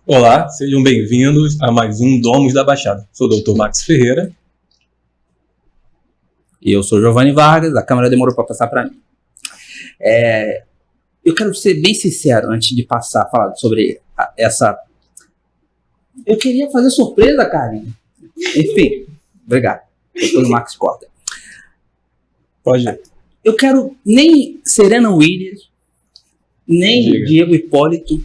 Olá, sejam bem-vindos a mais um Domus da Baixada. Sou o Dr. Max Ferreira. E eu sou Giovanni Vargas, a câmera demorou para passar para mim. Eu quero ser bem sincero antes de passar a falar sobre essa... Eu queria fazer surpresa, Karen. Enfim, obrigado. Depois o Max corta. Pode ir. Eu quero nem Serena Williams, nem Diego Hipólito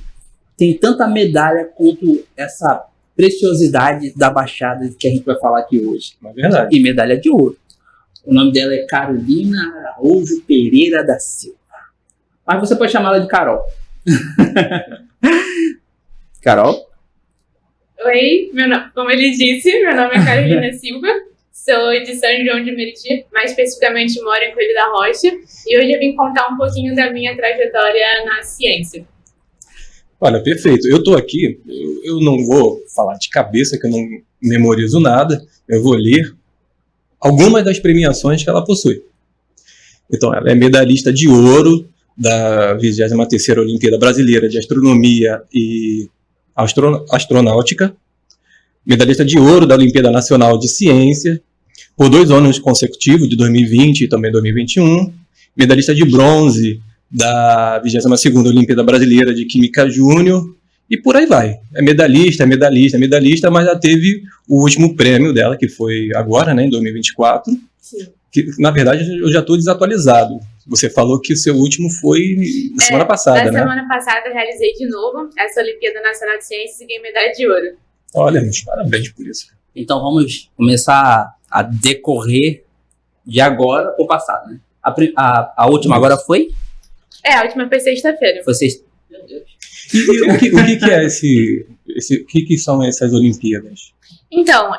tem tanta medalha quanto essa preciosidade da Baixada que a gente vai falar aqui hoje. É verdade. E medalha de ouro. O nome dela é Carolina Araújo Pereira da Silva. Mas você pode chamar ela de Carol. Carol? Oi, como ele disse, meu nome é Carolina Silva, sou de São João de Meriti, mais especificamente moro em Coelho da Rocha, e hoje eu vim contar um pouquinho da minha trajetória na ciência. Olha, perfeito. Eu estou aqui, eu não vou falar de cabeça, que eu não memorizo nada, eu vou ler algumas das premiações que ela possui. Então, ela é medalhista de ouro da 23ª Olimpíada Brasileira de Astronomia e Astronáutica, medalhista de ouro da Olimpíada Nacional de Ciência, por 2 anos consecutivos, de 2020 e também 2021, medalhista de bronze da 22ª Olimpíada Brasileira de Química Júnior, e por aí vai. É medalhista, mas já teve o último prêmio dela, que foi agora, né, em 2024. Sim. Que, na verdade, eu já estou desatualizado. Você falou que o seu último foi na semana passada, né? Na semana passada eu realizei de novo essa Olimpíada Nacional de Ciências e ganhei medalha de ouro. Olha, meus parabéns por isso. Então vamos começar a decorrer de agora para o passado, né? A última agora foi? A última foi sexta-feira. Foi sexta. Meu Deus. E o que é o que são essas Olimpíadas? Então,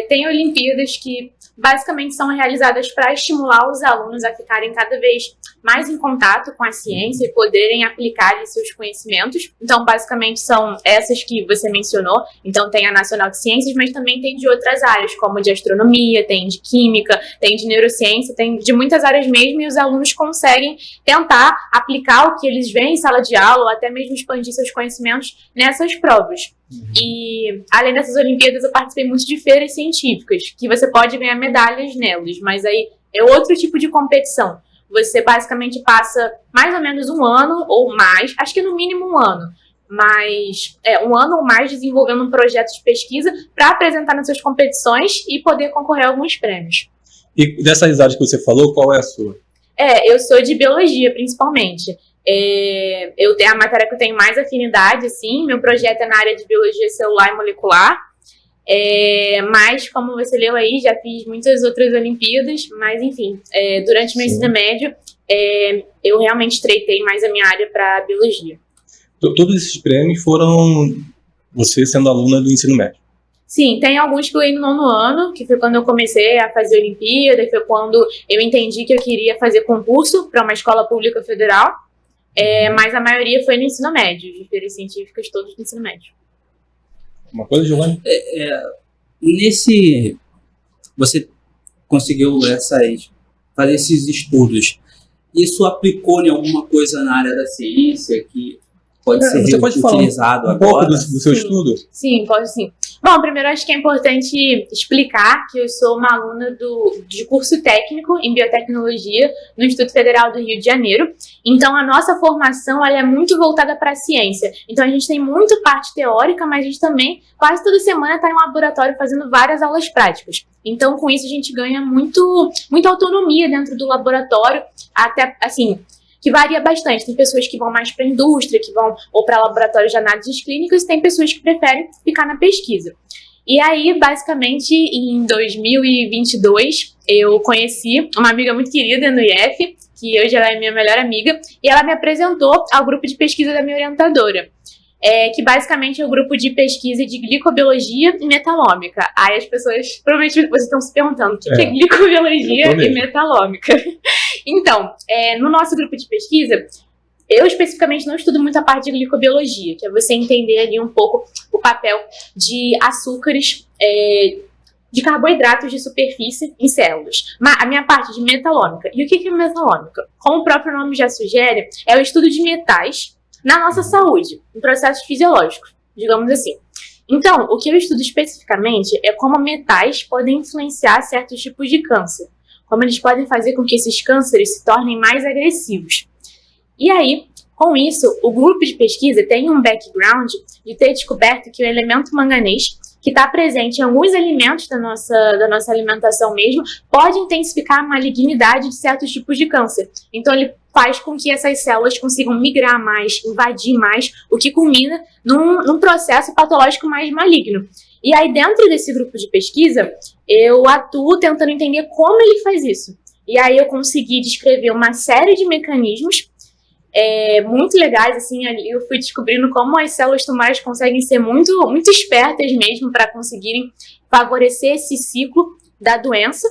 tem Olimpíadas que basicamente são realizadas para estimular os alunos a ficarem cada vez mais em contato com a ciência e poderem aplicar ali seus conhecimentos. Então, basicamente, são essas que você mencionou. Então, tem a Nacional de Ciências, mas também tem de outras áreas, como de astronomia, tem de química, tem de neurociência, tem de muitas áreas mesmo, e os alunos conseguem tentar aplicar o que eles veem em sala de aula, ou até mesmo expandir seus conhecimentos nessas provas. E, além dessas Olimpíadas, eu participei muito de feiras científicas, que você pode ganhar medalhas nelas, mas aí é outro tipo de competição. Você basicamente passa mais ou menos um ano ou mais, acho que no mínimo um ano, mas um ano ou mais desenvolvendo um projeto de pesquisa para apresentar nas suas competições e poder concorrer a alguns prêmios. E dessas áreas que você falou, qual é a sua? Eu sou de biologia, principalmente. Eu tenho a matéria que eu tenho mais afinidade, assim, meu projeto é na área de biologia celular e molecular. Mas, como você leu aí, já fiz muitas outras Olimpíadas, mas enfim, durante meu ensino médio, eu realmente estreitei mais a minha área para biologia. Todos esses prêmios foram você sendo aluna do ensino médio? Sim, tem alguns que eu ganhei no 9º ano, que foi quando eu comecei a fazer Olimpíada, foi quando eu entendi que eu queria fazer concurso para uma escola pública federal, mas a maioria foi no ensino médio, de feiras científicas todos no ensino médio. Uma coisa, Giovanni? Você conseguiu fazer esses estudos. Isso aplicou em alguma coisa na área da ciência que pode ser utilizado agora? Um pouco do seu estudo? Sim, pode sim. Bom, primeiro acho que é importante explicar que eu sou uma aluna de curso técnico em biotecnologia no Instituto Federal do Rio de Janeiro. Então, a nossa formação ela é muito voltada para a ciência. Então, a gente tem muito parte teórica, mas a gente também, quase toda semana, está em um laboratório fazendo várias aulas práticas. Então, com isso, a gente ganha muita autonomia dentro do laboratório, até, assim, que varia bastante. Tem pessoas que vão mais para a indústria, que vão ou para laboratórios de análises clínicas, e tem pessoas que preferem ficar na pesquisa. E aí, basicamente, em 2022, eu conheci uma amiga muito querida no IF, que hoje ela é minha melhor amiga, e ela me apresentou ao grupo de pesquisa da minha orientadora, que basicamente é o grupo de pesquisa de glicobiologia e metalômica. Aí as pessoas, provavelmente vocês estão se perguntando, o que é glicobiologia e metalômica? Então, no nosso grupo de pesquisa, eu especificamente não estudo muito a parte de glicobiologia, que é você entender ali um pouco o papel de açúcares, de carboidratos de superfície em células. Mas a minha parte de metalômica. E o que é metalômica? Como o próprio nome já sugere, é o estudo de metais na nossa saúde, em processos fisiológicos. digamos assim. Então, o que eu estudo especificamente é como metais podem influenciar certos tipos de câncer, como eles podem fazer com que esses cânceres se tornem mais agressivos. E aí, com isso, o grupo de pesquisa tem um background de ter descoberto que o elemento manganês, que está presente em alguns alimentos da nossa alimentação mesmo, pode intensificar a malignidade de certos tipos de câncer. Então, ele faz com que essas células consigam migrar mais, invadir mais, o que culmina num processo patológico mais maligno. E aí, dentro desse grupo de pesquisa, eu atuo tentando entender como ele faz isso. E aí, eu consegui descrever uma série de mecanismos muito legais, assim, eu fui descobrindo como as células tumorais conseguem ser muito, muito espertas mesmo para conseguirem favorecer esse ciclo da doença.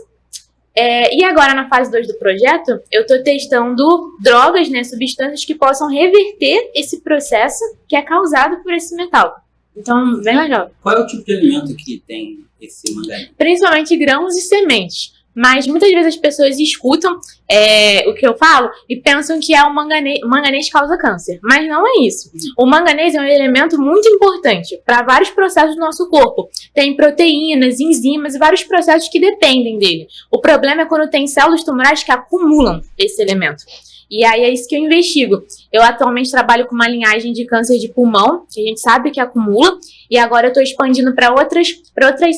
E agora, na fase 2 do projeto, eu estou testando drogas, né, substâncias que possam reverter esse processo que é causado por esse metal. Então, bem legal. Qual é o tipo de alimento que tem esse manganês? Principalmente grãos e sementes. Mas muitas vezes as pessoas escutam o que eu falo e pensam que o manganês causa câncer. Mas não é isso. O manganês é um elemento muito importante para vários processos do nosso corpo. Tem proteínas, enzimas e vários processos que dependem dele. O problema é quando tem células tumorais que acumulam esse elemento. E aí é isso que eu investigo. Eu atualmente trabalho com uma linhagem de câncer de pulmão, que a gente sabe que acumula, e agora eu estou expandindo para outras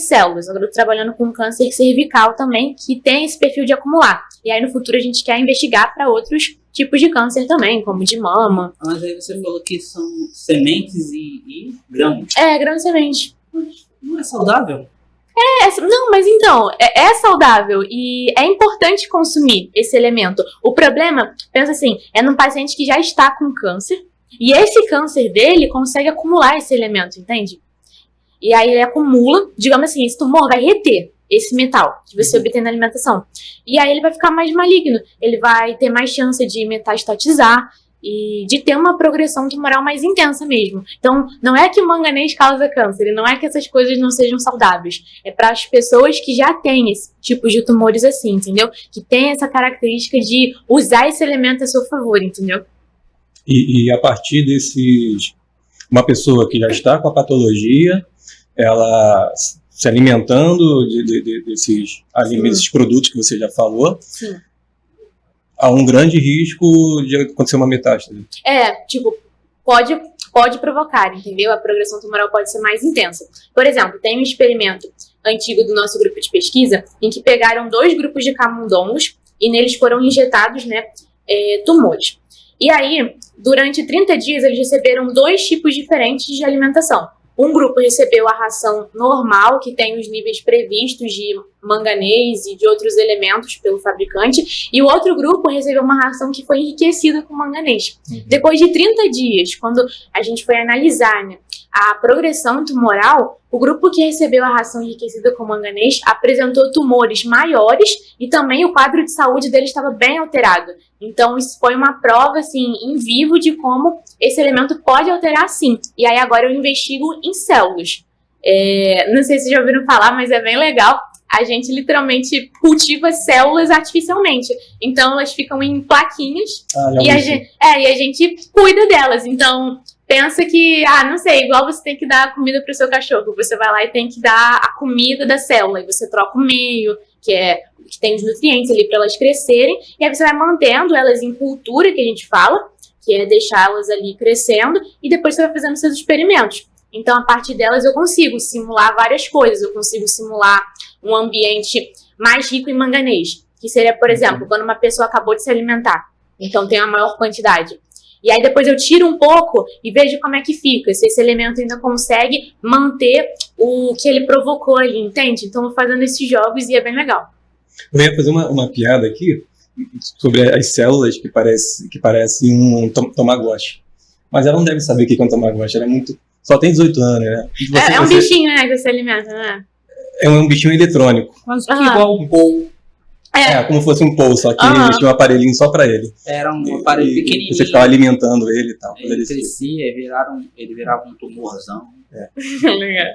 células. Agora eu estou trabalhando com câncer cervical também, que tem esse perfil de acumular. E aí no futuro a gente quer investigar para outros tipos de câncer também, como de mama. Mas aí você falou que são sementes e grãos. Grãos e sementes. Não é saudável? Não, mas então, é saudável e é importante consumir esse elemento. O problema, pensa assim, é num paciente que já está com câncer e esse câncer dele consegue acumular esse elemento, entende? E aí ele acumula, digamos assim, esse tumor vai reter esse metal que você obtém na alimentação. E aí ele vai ficar mais maligno, ele vai ter mais chance de metastatizar e de ter uma progressão tumoral mais intensa mesmo. Então, não é que o manganês causa câncer, não é que essas coisas não sejam saudáveis. É para as pessoas que já têm esse tipo de tumores assim, entendeu? Que tem essa característica de usar esse elemento a seu favor, entendeu? E a partir desses... Uma pessoa que já está com a patologia, ela se alimentando desses alimentos, esses produtos que você já falou... Sim. Há um grande risco de acontecer uma metástase. Pode provocar, entendeu? A progressão tumoral pode ser mais intensa. Por exemplo, tem um experimento antigo do nosso grupo de pesquisa em que pegaram 2 grupos de camundongos e neles foram injetados, tumores. E aí, durante 30 dias, eles receberam 2 tipos diferentes de alimentação. Um grupo recebeu a ração normal, que tem os níveis previstos de manganês e de outros elementos pelo fabricante, e o outro grupo recebeu uma ração que foi enriquecida com manganês. Depois de 30 dias, quando a gente foi analisar a progressão tumoral, o grupo que recebeu a ração enriquecida com manganês apresentou tumores maiores e também o quadro de saúde dele estava bem alterado. Então, isso foi uma prova, assim, em vivo de como esse elemento pode alterar, sim. E aí, agora eu investigo em células. Não sei se vocês já ouviram falar, mas é bem legal. A gente literalmente cultiva células artificialmente. Então, elas ficam em plaquinhas e a gente cuida delas. Então, pensa que, não sei, igual você tem que dar comida para o seu cachorro. Você vai lá e tem que dar a comida da célula. E você troca o meio, que tem os nutrientes ali para elas crescerem. E aí você vai mantendo elas em cultura, que a gente fala, que é deixá-las ali crescendo. E depois você vai fazendo seus experimentos. Então, a partir delas, eu consigo simular várias coisas. Eu consigo simular um ambiente mais rico em manganês. Que seria, por exemplo, quando uma pessoa acabou de se alimentar. Então, tem uma maior quantidade. E aí, depois eu tiro um pouco e vejo como é que fica. Se esse elemento ainda consegue manter o que ele provocou ali, entende? Então, eu vou fazendo esses jogos e é bem legal. Eu ia fazer uma piada aqui sobre as células que parece um Tamagotchi. Mas ela não deve saber o que é um Tamagotchi. Ela é muito... Só tem 18 anos, né? É um bichinho, né, que você alimenta, né? É um bichinho eletrônico. Quase que igual um Pou. Como se fosse um Pou, só que eles tinham um aparelhinho só pra ele. Era um aparelho pequenininho. Você ficava alimentando ele e tal. Ele crescia, ele virava um tumorzão. Legal.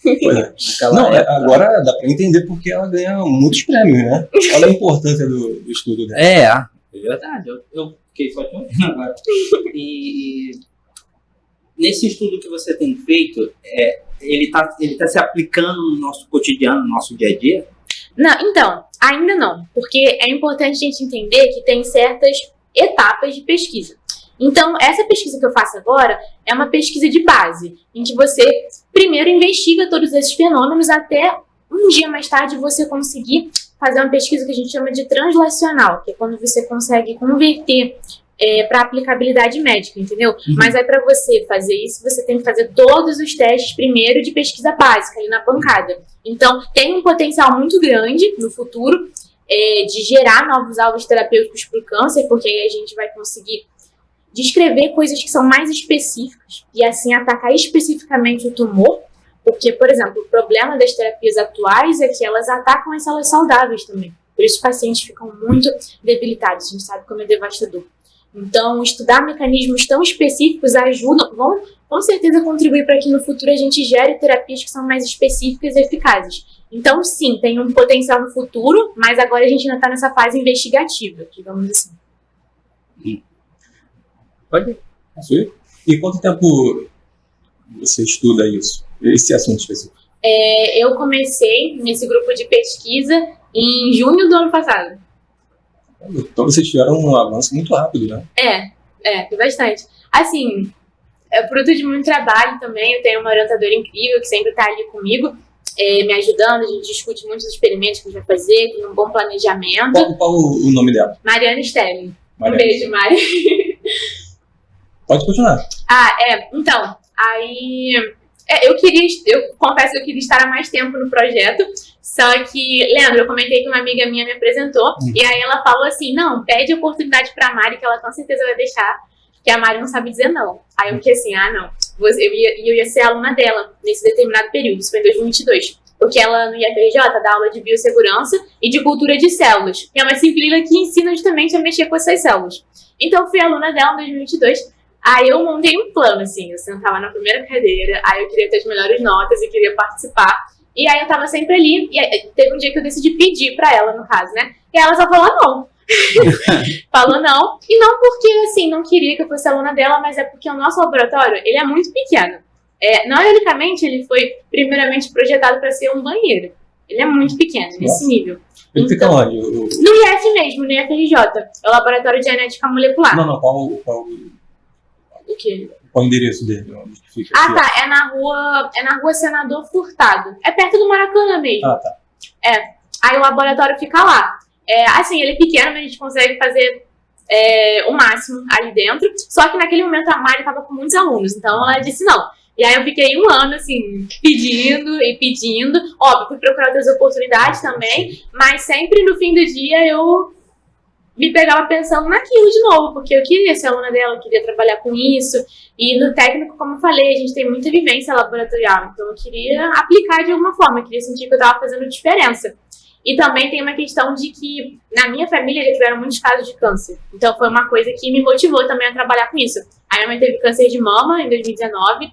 Pois é. Não, agora dá pra entender porque ela ganha muitos prêmios, né? Olha a importância do estudo dela. É verdade. Eu fiquei só te ouvindo agora. nesse estudo que você tem feito, ele tá se aplicando no nosso cotidiano, no nosso dia a dia? Não, então, ainda não, porque é importante a gente entender que tem certas etapas de pesquisa. Então, essa pesquisa que eu faço agora é uma pesquisa de base, em que você primeiro investiga todos esses fenômenos até um dia mais tarde você conseguir fazer uma pesquisa que a gente chama de translacional, que é quando você consegue converter para aplicabilidade médica, entendeu? Mas aí para você fazer isso, você tem que fazer todos os testes primeiro de pesquisa básica, ali na bancada. Então, tem um potencial muito grande no futuro de gerar novos alvos terapêuticos para o câncer, porque aí a gente vai conseguir descrever coisas que são mais específicas e assim atacar especificamente o tumor, porque, por exemplo, o problema das terapias atuais é que elas atacam as células saudáveis também. Por isso os pacientes ficam muito debilitados, a gente sabe como é devastador. Então, estudar mecanismos tão específicos vão com certeza contribuir para que no futuro a gente gere terapias que são mais específicas e eficazes. Então, sim, tem um potencial no futuro, mas agora a gente ainda está nessa fase investigativa, digamos assim. Pode ir. E quanto tempo você estuda isso? Esse assunto específico? Eu comecei nesse grupo de pesquisa em junho do ano passado. Então vocês tiveram um avanço muito rápido, né? Bastante. Assim, é fruto de muito trabalho também. Eu tenho uma orientadora incrível que sempre está ali comigo, me ajudando. A gente discute muitos experimentos que a gente vai fazer, tem um bom planejamento. Qual o nome dela? Mariana Stelling. Um beijo, Mari. Pode continuar. Então, aí eu confesso que eu queria estar há mais tempo no projeto, só que, Leandro, eu comentei que uma amiga minha me apresentou, e aí ela falou assim, não, pede oportunidade pra Mari, que ela com certeza vai deixar, que a Mari não sabe dizer não. Aí eu fiquei assim, não, eu ia ser aluna dela nesse determinado período, isso foi em 2022, porque ela no IFRJ dá aula de biossegurança e de cultura de células, que é uma disciplina que ensina justamente a mexer com essas células. Então eu fui aluna dela em 2022, aí eu montei um plano, assim, eu sentava na primeira cadeira, aí eu queria ter as melhores notas e queria participar, e aí eu tava sempre ali, e aí, teve um dia que eu decidi pedir pra ela, no caso, né, e ela só falou não. Falou não, e não porque, assim, não queria que eu fosse aluna dela, mas é porque o nosso laboratório, ele é muito pequeno. Não, ironicamente, ele foi primeiramente projetado para ser um banheiro. Ele é muito pequeno, nesse nível. Ele fica onde? No IF mesmo, no IFRJ, é o Laboratório de Genética Molecular. Não, qual O quê? Qual o endereço dele? Onde fica? É na rua Senador Furtado. É perto do Maracanã mesmo. Tá. Aí o laboratório fica lá. Assim, ele é pequeno, mas a gente consegue fazer o máximo ali dentro. Só que naquele momento a Mari estava com muitos alunos, então ela disse não. E aí eu fiquei um ano, assim, pedindo. Óbvio, fui procurar outras oportunidades também, mas sempre no fim do dia eu me pegava pensando naquilo de novo, porque eu queria ser aluna dela, eu queria trabalhar com isso. E no técnico, como eu falei, a gente tem muita vivência laboratorial, então eu queria aplicar de alguma forma, eu queria sentir que eu estava fazendo diferença. E também tem uma questão de que na minha família já tiveram muitos casos de câncer, então foi uma coisa que me motivou também a trabalhar com isso. A minha mãe teve câncer de mama em 2019,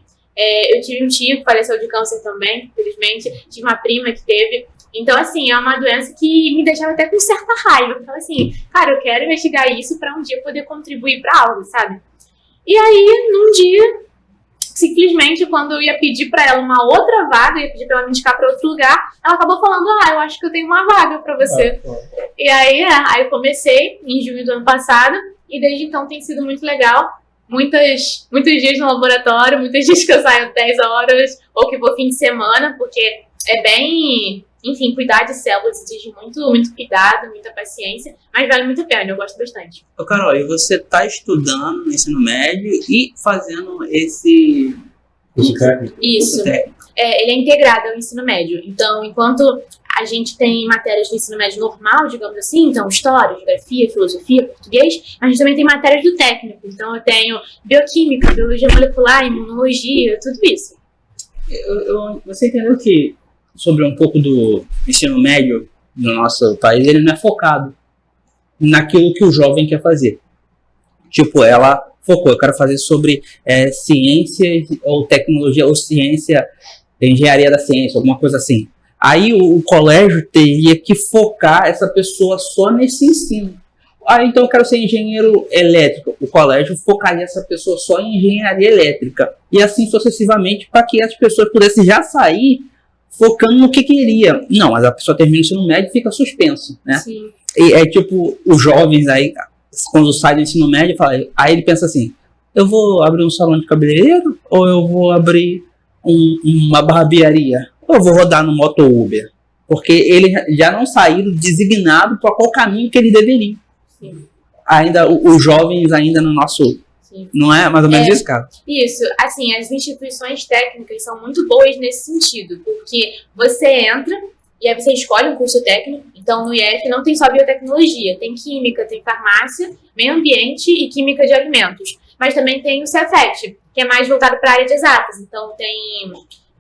eu tive um tio que faleceu de câncer também, infelizmente, tive uma prima que teve. Então, assim, é uma doença que me deixava até com certa raiva. Eu falava assim, cara, eu quero investigar isso pra um dia poder contribuir pra algo, sabe? E aí, num dia, simplesmente, quando eu ia pedir pra ela uma outra vaga, ia pedir pra ela me indicar pra outro lugar, ela acabou falando, eu acho que eu tenho uma vaga pra você. E aí eu comecei em junho do ano passado, e desde então tem sido muito legal. Muitos dias no laboratório, muitos dias que eu saio 10 horas, ou que vou fim de semana, porque é bem... Enfim, cuidar de células exige muito cuidado, muita paciência, mas vale muito a pena, eu gosto bastante. Ô Carol, e você está estudando no ensino médio e fazendo esse curso técnico? Isso. Ele é integrado ao ensino médio. Então, enquanto a gente tem matérias do ensino médio normal, digamos assim, então história, geografia, filosofia, português, a gente também tem matérias do técnico. Então, eu tenho bioquímica, biologia molecular, imunologia, tudo isso. Você entendeu que sobre um pouco do ensino médio no nosso país, ele não é focado naquilo que o jovem quer fazer. Tipo, ela focou, eu quero fazer sobre ciência ou tecnologia, ou ciência, engenharia da ciência, alguma coisa assim. Aí o colégio teria que focar essa pessoa só nesse ensino. Então eu quero ser engenheiro elétrico. O colégio focaria essa pessoa só em engenharia elétrica. E assim sucessivamente, para que as pessoas pudessem já sair focando no que queria. Não, mas a pessoa termina o ensino médio e fica suspenso, né? Sim. E é tipo, os jovens aí, quando saem do ensino médio, aí ele pensa assim, eu vou abrir um salão de cabeleireiro ou eu vou abrir uma barbearia? Ou eu vou rodar no moto Uber? Porque eles já não saíram designados para qual caminho que eles deveriam. Sim. Ainda, os jovens ainda no nosso... Sim. Não é mais ou menos isso, cara? Isso, assim, as instituições técnicas são muito boas nesse sentido, porque você entra e aí você escolhe um curso técnico. Então no IF não tem só biotecnologia, tem química, tem farmácia, meio ambiente e química de alimentos. Mas também tem o Cefet, que é mais voltado para a área de exatas. Então tem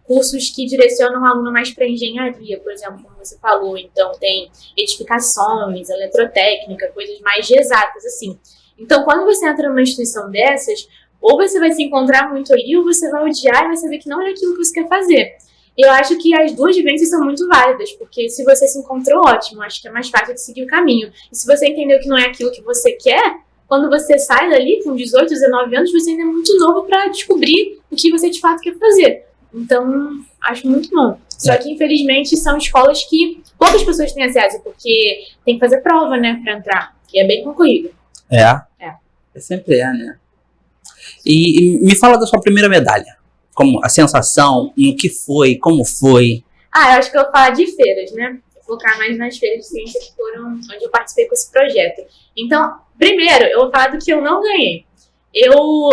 cursos que direcionam o aluno mais para engenharia, por exemplo, como você falou. Então tem edificações, eletrotécnica, coisas mais de exatas, assim. Então quando você entra numa instituição dessas, ou você vai se encontrar muito ali, ou você vai odiar e vai saber que não é aquilo que você quer fazer. Eu acho que as duas vivências são muito válidas, porque se você se encontrou, ótimo, acho que é mais fácil de seguir o caminho. E se você entendeu que não é aquilo que você quer, quando você sai dali com 18, 19 anos, você ainda é muito novo para descobrir o que você de fato quer fazer. Então, acho muito bom. Só que, infelizmente, são escolas que poucas pessoas têm acesso, porque tem que fazer prova, né, para entrar, que é bem concorrido. Sempre é, né? E me fala da sua primeira medalha. Como a sensação, no que foi, como foi. Eu acho que eu vou falar de feiras, né? Vou focar mais nas feiras de ciência que foram onde eu participei com esse projeto. Então, primeiro, eu vou falar do que eu não ganhei.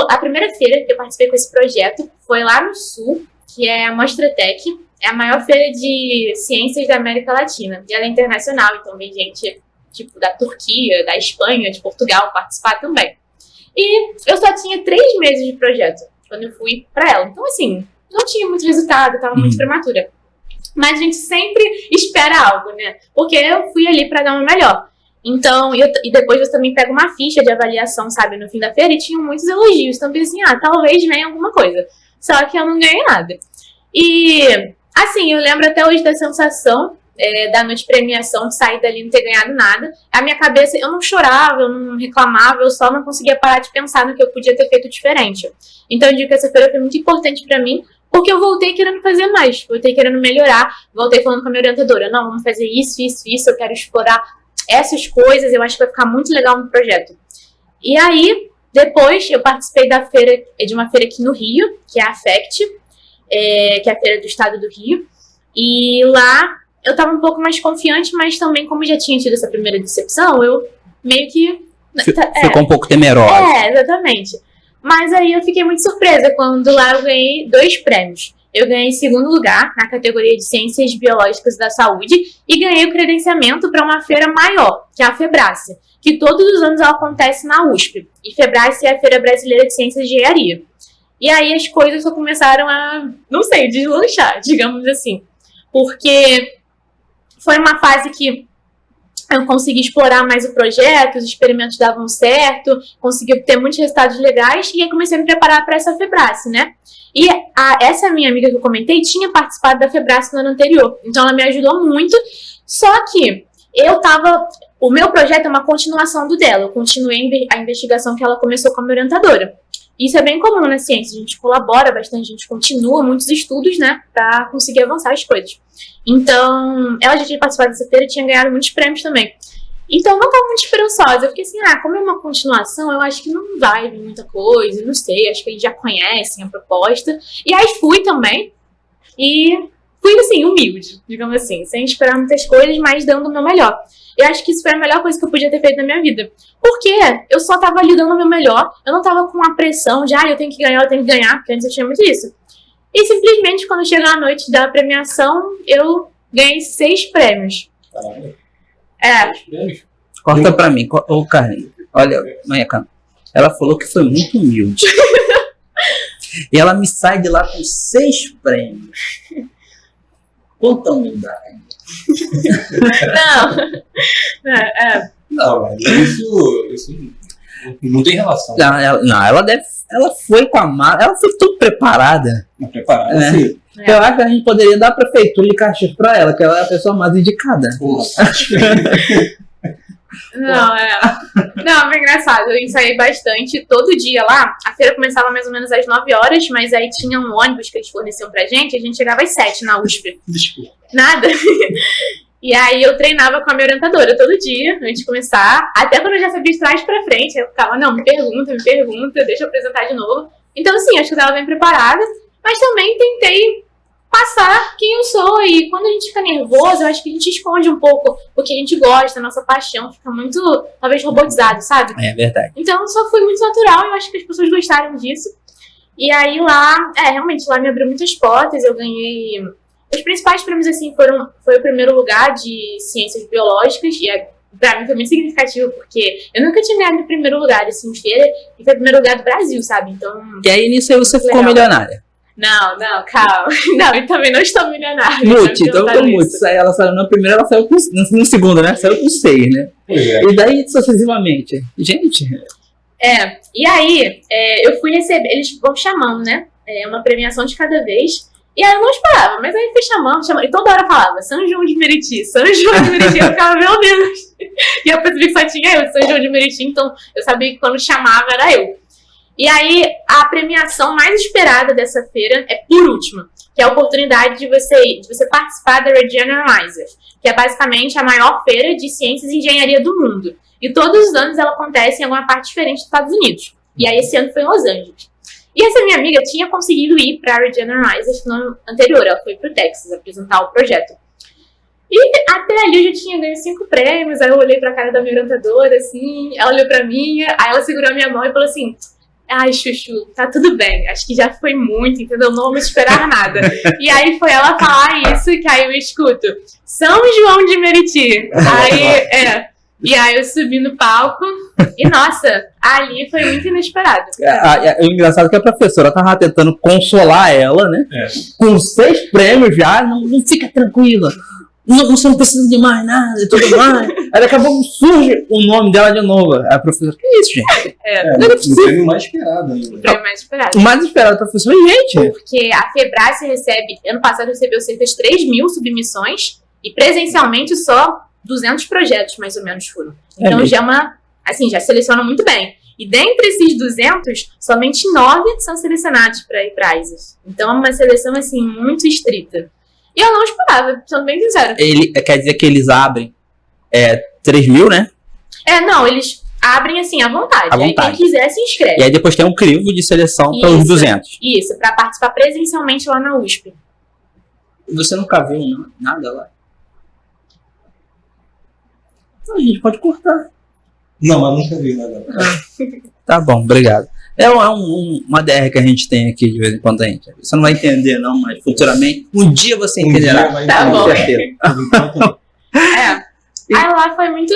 A primeira feira que eu participei com esse projeto foi lá no Sul, que é a Mostratec. É a maior feira de ciências da América Latina. E ela é internacional, então vem gente tipo da Turquia, da Espanha, de Portugal participar também. E eu só tinha 3 meses de projeto quando eu fui pra ela. Então, assim, não tinha muito resultado, tava muito prematura. Mas a gente sempre espera algo, né? Porque eu fui ali pra dar uma melhor. Então, e depois você também pega uma ficha de avaliação, sabe, no fim da feira, e tinham muitos elogios. Então, eu pensei assim, talvez venha alguma coisa. Só que eu não ganhei nada. E, assim, eu lembro até hoje da sensação da noite de premiação, de sair dali e não ter ganhado nada. A minha cabeça, eu não chorava, eu não reclamava, eu só não conseguia parar de pensar no que eu podia ter feito diferente. Então eu digo que essa feira foi muito importante pra mim, porque eu voltei querendo fazer mais, voltei querendo melhorar, voltei falando com a minha orientadora, não, vamos fazer isso, eu quero explorar essas coisas, eu acho que vai ficar muito legal no projeto. E aí, depois eu participei de uma feira aqui no Rio, que é a AFECT, que é a feira do estado do Rio, e lá eu tava um pouco mais confiante, mas também, como já tinha tido essa primeira decepção, eu meio que... Ficou um pouco temerosa. Exatamente. Mas aí eu fiquei muito surpresa quando lá eu ganhei 2 prêmios. Eu ganhei 2º lugar na categoria de Ciências Biológicas da Saúde e ganhei o credenciamento para uma feira maior, que é a Febrace, que todos os anos ela acontece na USP. E Febrace é a Feira Brasileira de Ciências de Engenharia. E aí as coisas só começaram a, não sei, deslanchar, digamos assim. Porque foi uma fase que eu consegui explorar mais o projeto, os experimentos davam certo, consegui obter muitos resultados legais e aí comecei a me preparar para essa Febrace, né? E essa minha amiga que eu comentei tinha participado da Febrace no ano anterior, então ela me ajudou muito, só que o meu projeto é uma continuação do dela, eu continuei a investigação que ela começou com a minha orientadora. Isso é bem comum na ciência, a gente colabora bastante, a gente continua muitos estudos, né, para conseguir avançar as coisas. Então, ela já tinha participado dessa feira e tinha ganhado muitos prêmios também. Então, eu não estava muito esperançosa. Eu fiquei assim, como é uma continuação, eu acho que não vai vir muita coisa, não sei, acho que eles já conhecem a proposta. E aí fui também, e fui, assim, humilde, digamos assim, sem esperar muitas coisas, mas dando o meu melhor. Eu acho que isso foi a melhor coisa que eu podia ter feito na minha vida. Porque eu só estava ali dando o meu melhor, eu não estava com a pressão de, eu tenho que ganhar, porque antes eu tinha muito isso. E simplesmente, quando chegou a noite da premiação, eu ganhei 6 prêmios. Caramba. 6 prêmios? Corta pra mim, ô Carlinhos. Olha, Manhaca, ela falou que foi muito humilde. E ela me sai de lá com 6 prêmios. Quanta humildade. Não, mas isso não tem relação. Ela foi com a mala, ela foi tudo preparada. Preparada, né? sim. Eu acho que a gente poderia dar a prefeitura de Caxias pra ela, que ela é a pessoa mais indicada. Não, foi engraçado. Eu ensaiei bastante todo dia lá. A feira começava mais ou menos às 9 horas, mas aí tinha um ônibus que eles forneciam pra gente. A gente chegava às 7 na USP. Desculpa. Nada. E aí eu treinava com a minha orientadora todo dia, antes de começar. Até quando eu já sabia de trás pra frente. Eu ficava, não, me pergunta, deixa eu apresentar de novo. Então, assim, acho que eu tava bem preparada. Mas também tentei passar quem eu sou. E quando a gente fica nervoso, eu acho que a gente esconde um pouco o que a gente gosta, a nossa paixão fica muito, talvez, robotizado, sabe? É verdade. Então só foi muito natural, eu acho que as pessoas gostaram disso. E aí lá, realmente, lá me abriu muitas portas, eu ganhei... Os principais prêmios, assim, foi o primeiro lugar de ciências biológicas, e pra mim foi muito significativo, porque eu nunca tinha ganhado o primeiro lugar, assim, em feira, e foi o primeiro lugar do Brasil, sabe? Então... E aí, nisso aí, você ficou milionária. Não, calma. Não, e também não estou milionária. Então eu tô muito. Ela saiu na primeira, ela saiu no segundo, né? Saiu com 6, né? E daí, sucessivamente. Gente... E aí, eu fui receber, eles vão chamando, né? Uma premiação de cada vez. E aí eu não esperava, mas aí fui chamando, e toda hora falava São João de Meriti, São João de Meriti. Eu ficava, meu Deus. E eu percebi que só tinha eu, São João de Meriti, então eu sabia que quando chamava era eu. E aí, a premiação mais esperada dessa feira é por último, que é a oportunidade de você participar da Regeneralizer, que é basicamente a maior feira de ciências e engenharia do mundo. E todos os anos ela acontece em alguma parte diferente dos Estados Unidos. E aí esse ano foi em Los Angeles. E essa minha amiga tinha conseguido ir para a Regeneralizer no ano anterior, ela foi para o Texas apresentar o projeto. E até ali eu já tinha ganho 5 prêmios, aí eu olhei para a cara da minha orientadora, assim, ela olhou para mim, aí ela segurou a minha mão e falou assim... Ai, Chuchu, tá tudo bem. Acho que já foi muito, entendeu? Não vamos esperar nada. E aí foi ela falar isso, que aí eu escuto São João de Meriti. E aí eu subi no palco e, nossa, ali foi muito inesperado. O engraçado é que a professora tava tentando consolar ela, né? Com 6 prêmios já, não fica tranquila. Você não precisa de mais nada e tudo mais. Aí daqui a pouco surge o nome dela de novo. A professora, que isso, gente? O prêmio mais esperado ainda. O prêmio mais esperado. O mais esperado da professora, gente. Porque a FEBRASE ano passado recebeu cerca de 3 mil submissões e presencialmente só 200 projetos, mais ou menos, foram. Então já seleciona muito bem. E dentre esses 200, somente 9 são selecionados para prizes. Então é uma seleção, assim, muito estrita. E eu não esperava, sendo bem sincera. Quer dizer que eles abrem 3 mil, né? Não, eles abrem assim, à vontade. Aí quem quiser se inscreve. E aí depois tem um crivo de seleção para os 200. Isso, para participar presencialmente lá na USP. Você nunca viu nada lá? Não, a gente pode cortar. Não, mas nunca vi nada. Tá bom, obrigado. Uma DR que a gente tem aqui de vez em quando. Você não vai entender, não, mas futuramente, um dia você entenderá. Tá bom. Aí lá foi muito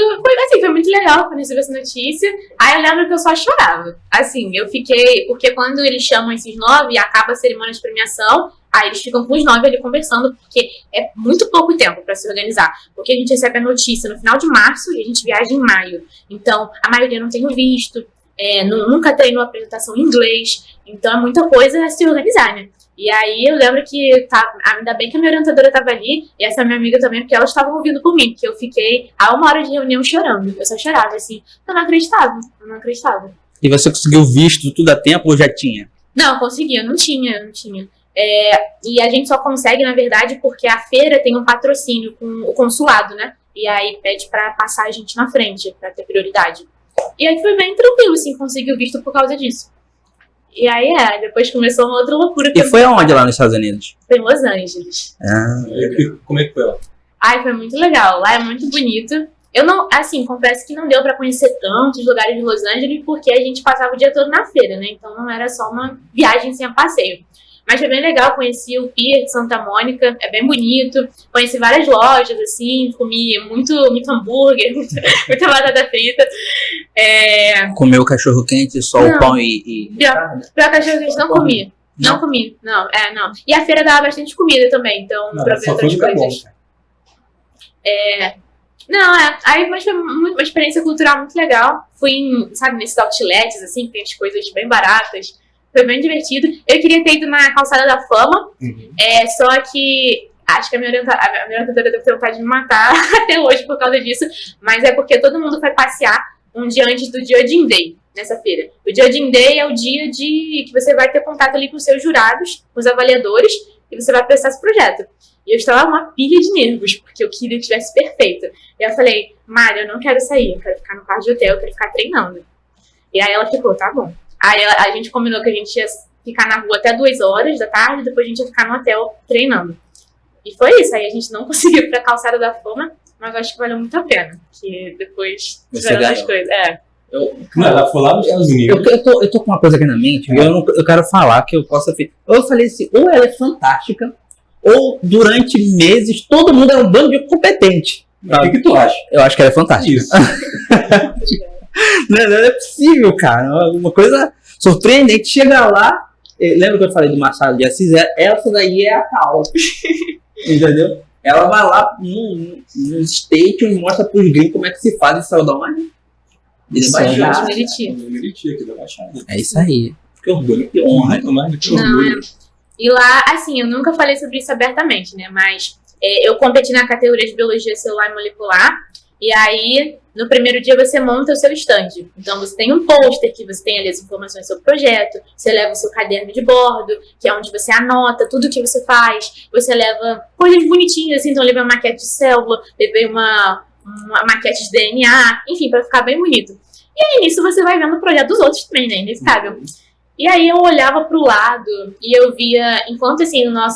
legal quando eu recebi essa notícia. Aí eu lembro que eu só chorava. Assim, eu fiquei... Porque quando eles chamam esses 9 e acaba a cerimônia de premiação, aí eles ficam com os 9 ali conversando, porque é muito pouco tempo pra se organizar. Porque a gente recebe a notícia no final de março e a gente viaja em maio. Então, a maioria não tem o visto, nunca treinou apresentação em inglês. Então, é muita coisa a se organizar, né? E aí eu lembro que ainda bem que a minha orientadora estava ali, e essa minha amiga também, porque elas estavam ouvindo por mim, porque eu fiquei a 1 hora de reunião chorando. Eu só chorava, assim. Eu não acreditava. E você conseguiu visto tudo a tempo ou já tinha? Não, consegui, eu não tinha. E a gente só consegue, na verdade, porque a feira tem um patrocínio com o consulado, né? E aí pede pra passar a gente na frente, pra ter prioridade. E aí foi bem tranquilo, assim, conseguir o visto por causa disso. E aí depois começou uma outra loucura. E foi aonde lá nos Estados Unidos? Foi em Los Angeles. Como é que foi lá? Foi muito legal. Lá é muito bonito. Eu não, assim, confesso que não deu pra conhecer tantos lugares de Los Angeles, porque a gente passava o dia todo na feira, né? Então não era só uma viagem sem passeio. Mas foi bem legal, conheci o Pier de Santa Mônica, é bem bonito. Conheci várias lojas, assim, comi muito hambúrguer, muita batata frita. Comeu cachorro quente, só o pão e... Pior cachorro quente não comi. Não comi, não. E a feira dava bastante comida também, então pra ver outras coisas. Mas foi uma experiência cultural muito legal. Fui, nesses outlets, assim, que tem as coisas bem baratas. Foi bem divertido. Eu queria ter ido na Calçada da Fama, só que Acho que a minha orientadora deve ter vontade de me matar até hoje por causa disso, mas é porque todo mundo foi passear um dia antes do Judging Day, nessa feira. O Judging Day é o dia que você vai ter contato ali com os seus jurados, com os avaliadores, e você vai prestar esse projeto. E eu estava uma pilha de nervos, porque eu queria que tivesse perfeito. E eu falei, Mari, eu não quero sair, eu quero ficar no quarto de hotel, eu quero ficar treinando. E aí ela ficou, tá bom. Aí a gente combinou que a gente ia ficar na rua até 2 horas da tarde, depois a gente ia ficar no hotel treinando. E foi isso, aí a gente não conseguiu ir pra Calçada da Fama, mas acho que valeu muito a pena, que depois tiveram as coisas. Ela foi lá nos Estados Unidos. Eu tô com uma coisa aqui na mente, eu quero falar que eu possa... Eu falei assim, ou ela é fantástica, ou durante meses todo mundo é um bando de competente. O que tu acha? Eu acho que ela é fantástica. Isso. Não é possível, cara. Uma coisa surpreendente. Chega lá, lembra que eu falei do Machado de Assis? Essa daí é a tal. Entendeu? Ela vai lá no state e mostra pros gringos como é que se faz esse saudade. É isso aí. Que orgulho, que honra. E lá, assim, eu nunca falei sobre isso abertamente, né? Mas eu competi na categoria de Biologia Celular e Molecular. E aí, no primeiro dia, você monta o seu stand. Então, você tem um pôster que você tem ali as informações sobre o projeto. Você leva o seu caderno de bordo, que é onde você anota tudo o que você faz. Você leva coisas bonitinhas, assim. Então, eu levei uma maquete de célula, levei uma maquete de DNA. Enfim, pra ficar bem bonito. E aí, nisso, você vai vendo o projeto dos outros também, né? Inevitável. E aí eu olhava pro lado e eu via, enquanto assim, na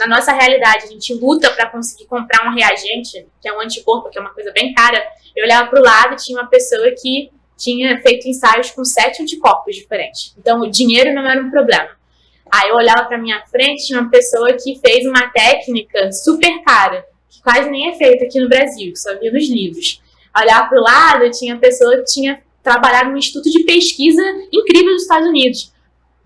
nossa realidade a gente luta para conseguir comprar um reagente, que é um anticorpo, que é uma coisa bem cara, eu olhava pro lado e tinha uma pessoa que tinha feito ensaios com 7 anticorpos diferentes. Então o dinheiro não era um problema. Aí eu olhava pra minha frente, tinha uma pessoa que fez uma técnica super cara, que quase nem é feita aqui no Brasil, que só via nos livros. Olhava pro lado, tinha pessoa que tinha trabalhado num instituto de pesquisa incrível dos Estados Unidos.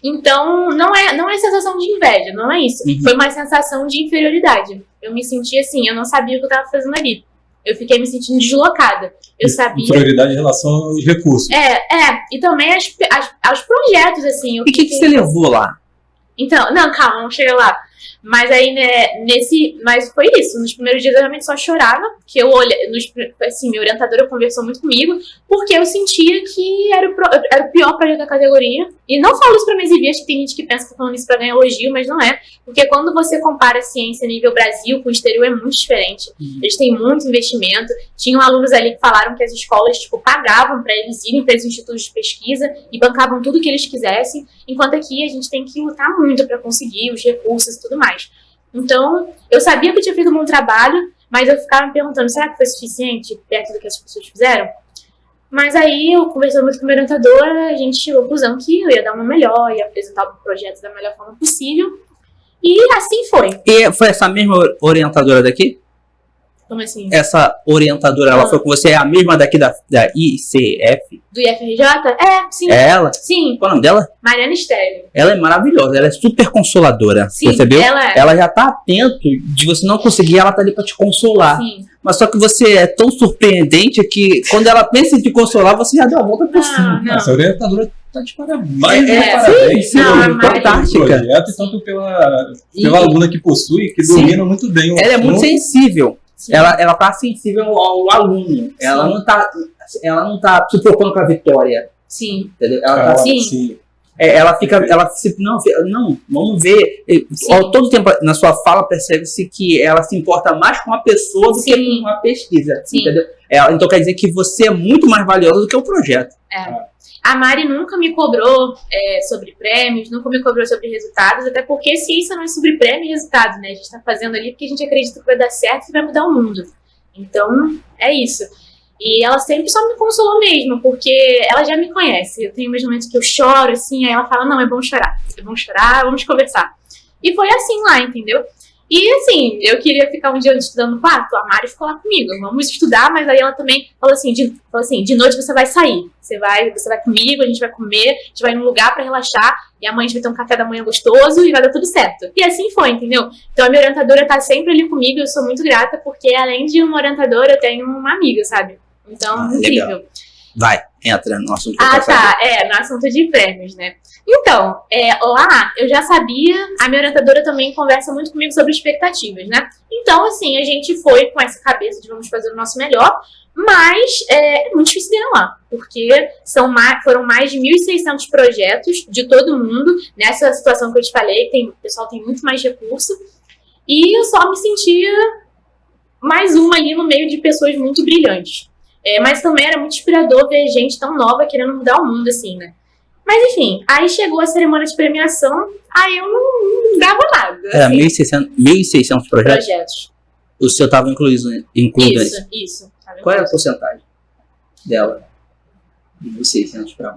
Então, não é sensação de inveja, não é isso. Foi uma sensação de inferioridade. Eu me senti assim, eu não sabia o que eu estava fazendo ali. Eu fiquei me sentindo deslocada. Eu sabia... Inferioridade em relação aos recursos. E também aos projetos, assim. E o que você levou lá? Então, não, calma, vamos chegar lá. Mas aí, né, mas foi isso. Nos primeiros dias eu realmente só chorava, que eu olhei, assim, minha orientadora conversou muito comigo, porque eu sentia que era o pior projeto da categoria. E não falo isso pra me exibir, acho que tem gente que pensa que tô falando isso pra ganhar elogio, mas não é. Porque quando você compara a ciência nível Brasil com o exterior, é muito diferente. Eles têm muito investimento. Tinham alunos ali que falaram que as escolas, tipo, pagavam pra eles irem para os institutos de pesquisa e bancavam tudo que eles quisessem, enquanto aqui a gente tem que lutar muito pra conseguir os recursos e tudo mais. Então, eu sabia que eu tinha feito um bom trabalho, mas eu ficava me perguntando, será que foi suficiente perto do que as pessoas fizeram? Mas aí, eu conversando muito com a minha orientadora, a gente chegou à conclusão que eu ia dar uma melhor, ia apresentar o projeto da melhor forma possível. E assim foi. E foi essa mesma orientadora daqui? Como assim? Essa orientadora, ela foi com você, é a mesma daqui da ICF? Do IFRJ? Sim. É ela? Sim. Qual é o nome dela? Mariana Sterling. Ela é maravilhosa, ela é super consoladora. Sim, percebeu? ela já tá atento de você não conseguir, ela tá ali pra te consolar. Sim. Mas só que você é tão surpreendente que quando ela pensa em te consolar, você já deu a volta por cima. Não. Essa orientadora tá de parabéns. Parabéns. Sim, não, fantástica. Projeto, tanto pela aluna que possui, que domina muito bem o Ela é muito sensível. Sim. Ela tá sensível ao aluno. Ela não tá se preocupando com a vitória. Sim. Entendeu? Ela tá Sim. Não, vamos ver. Todo tempo na sua fala percebe-se que ela se importa mais com a pessoa do que com uma pesquisa. Sim. Entendeu? Então quer dizer que você é muito mais valiosa do que o projeto. A Mari nunca me cobrou sobre prêmios, nunca me cobrou sobre resultados, até porque ciência não é sobre prêmio e resultados, né? A gente tá fazendo ali porque a gente acredita que vai dar certo e vai mudar o mundo. Então, é isso. E ela sempre só me consolou mesmo, porque ela já me conhece. Eu tenho meus momentos que eu choro, assim, aí ela fala, não, é bom chorar, vamos conversar. E foi assim lá, entendeu? E assim, eu queria ficar um dia estudando no quarto, a Mari ficou lá comigo, vamos estudar, mas aí ela também falou assim, de noite você vai sair, você vai comigo, a gente vai comer, a gente vai num lugar pra relaxar, e amanhã a gente vai ter um café da manhã gostoso e vai dar tudo certo. E assim foi, entendeu? Então a minha orientadora tá sempre ali comigo, eu sou muito grata, porque além de uma orientadora, eu tenho uma amiga, sabe? Então, incrível. Legal. Vai, entra no assunto. Ah, tá. No assunto de prêmios, né? Então, lá eu já sabia, a minha orientadora também conversa muito comigo sobre expectativas, né? Então, assim, a gente foi com essa cabeça de vamos fazer o nosso melhor, mas é muito difícil ganhar lá, porque foram mais de 1.600 projetos de todo mundo. Nessa situação que eu te falei, o pessoal tem muito mais recurso, e eu só me sentia mais uma ali no meio de pessoas muito brilhantes. Mas também era muito inspirador ver gente tão nova querendo mudar o mundo, assim, né? Mas enfim, aí chegou a cerimônia de premiação, aí eu não dava nada. Assim. 1.600 projetos? O seu estava incluído Isso. Qual era a porcentagem dela? 1.600 para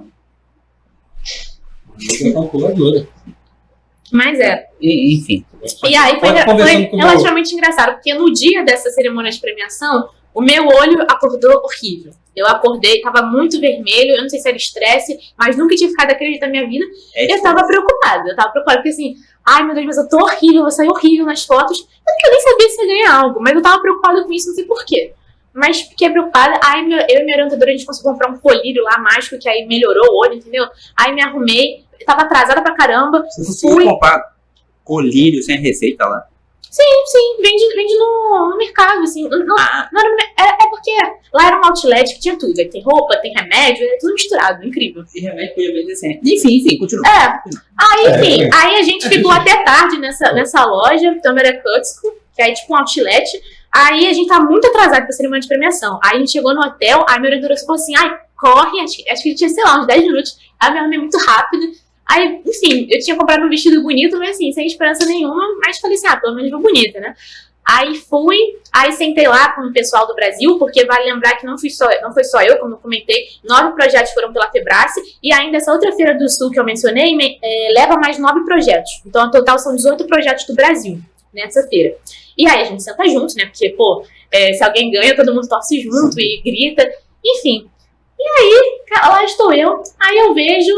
1. Calculadora. Mas enfim. E aí foi relativamente engraçado, porque no dia dessa cerimônia de premiação, o meu olho acordou horrível. Eu acordei, tava muito vermelho, eu não sei se era estresse, mas nunca tinha ficado daquele jeito da minha vida. Eu tava preocupada, porque assim, ai meu Deus, mas eu tô horrível, vou sair horrível nas fotos. Porque eu nem sabia se ia ganhar algo, mas eu tava preocupada com isso, não sei porquê. Mas fiquei preocupada, aí eu e minha orientadora, a gente conseguiu comprar um colírio lá mágico, que aí melhorou o olho, entendeu? Aí me arrumei, tava atrasada pra caramba. Você conseguiu comprar colírio sem receita lá? Sim, vende no mercado, assim. É porque lá era um outlet que tinha tudo. Aí tem roupa, tem remédio, é tudo misturado, incrível. E remédio podia vender sem. Enfim, continua. Aí a gente ficou até tarde nessa loja, Tamara Cutsko, que é tipo um outlet. Aí a gente tá muito atrasado pra cerimônia de premiação. Aí a gente chegou no hotel, aí minha orientadora falou assim, corre, acho que tinha, sei lá, uns 10 minutos. Aí eu me arrumei muito rápido. Aí, enfim, eu tinha comprado um vestido bonito, mas assim, sem esperança nenhuma, mas falei assim, pelo menos vou bonita, né? Aí sentei lá com o pessoal do Brasil, porque vale lembrar que não foi só eu, como eu comentei, 9 projetos foram pela Febrace, e ainda essa outra Feira do Sul que eu mencionei, leva mais 9 projetos. Então, no total, são 18 projetos do Brasil, nessa feira. E aí a gente senta junto, né? Porque, se alguém ganha, todo mundo torce junto e grita, enfim. E aí, lá estou eu. Aí eu vejo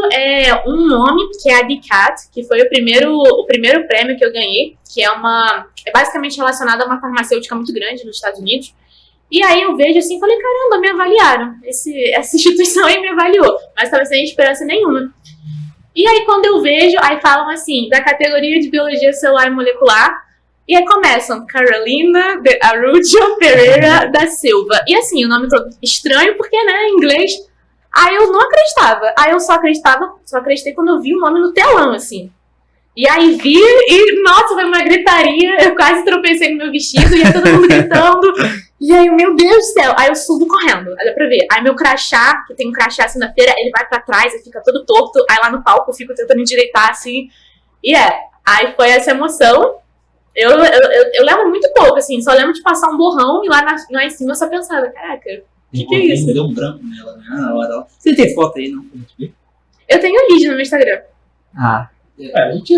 um nome, que é a DCAT, que foi o primeiro prêmio que eu ganhei, que é basicamente relacionado a uma farmacêutica muito grande nos Estados Unidos. E aí eu vejo assim, falei, caramba, me avaliaram. Essa instituição aí me avaliou, mas estava sem esperança nenhuma. E aí quando eu vejo, aí falam assim, da categoria de Biologia Celular e Molecular, e aí começam Carolina de Araujo Pereira da Silva. E assim, o nome todo estranho, porque, né, em inglês. Aí eu não acreditava. Aí eu só acreditei quando eu vi o nome no telão, assim. E aí vi e, nossa, foi uma gritaria. Eu quase tropecei no meu vestido e aí todo mundo gritando. E aí, meu Deus do céu. Aí eu subo correndo, aí dá pra ver. Aí meu crachá, que tem um crachá assim na feira, ele vai pra trás e fica todo torto. Aí lá no palco eu fico tentando endireitar, assim. E aí foi essa emoção. Eu lembro muito pouco, assim, só lembro de passar um borrão e lá em cima eu só pensava, caraca, o que é isso? Deu um branco nela, né? Na hora. Você tem foto aí, não? Eu tenho um vídeo no meu Instagram. A gente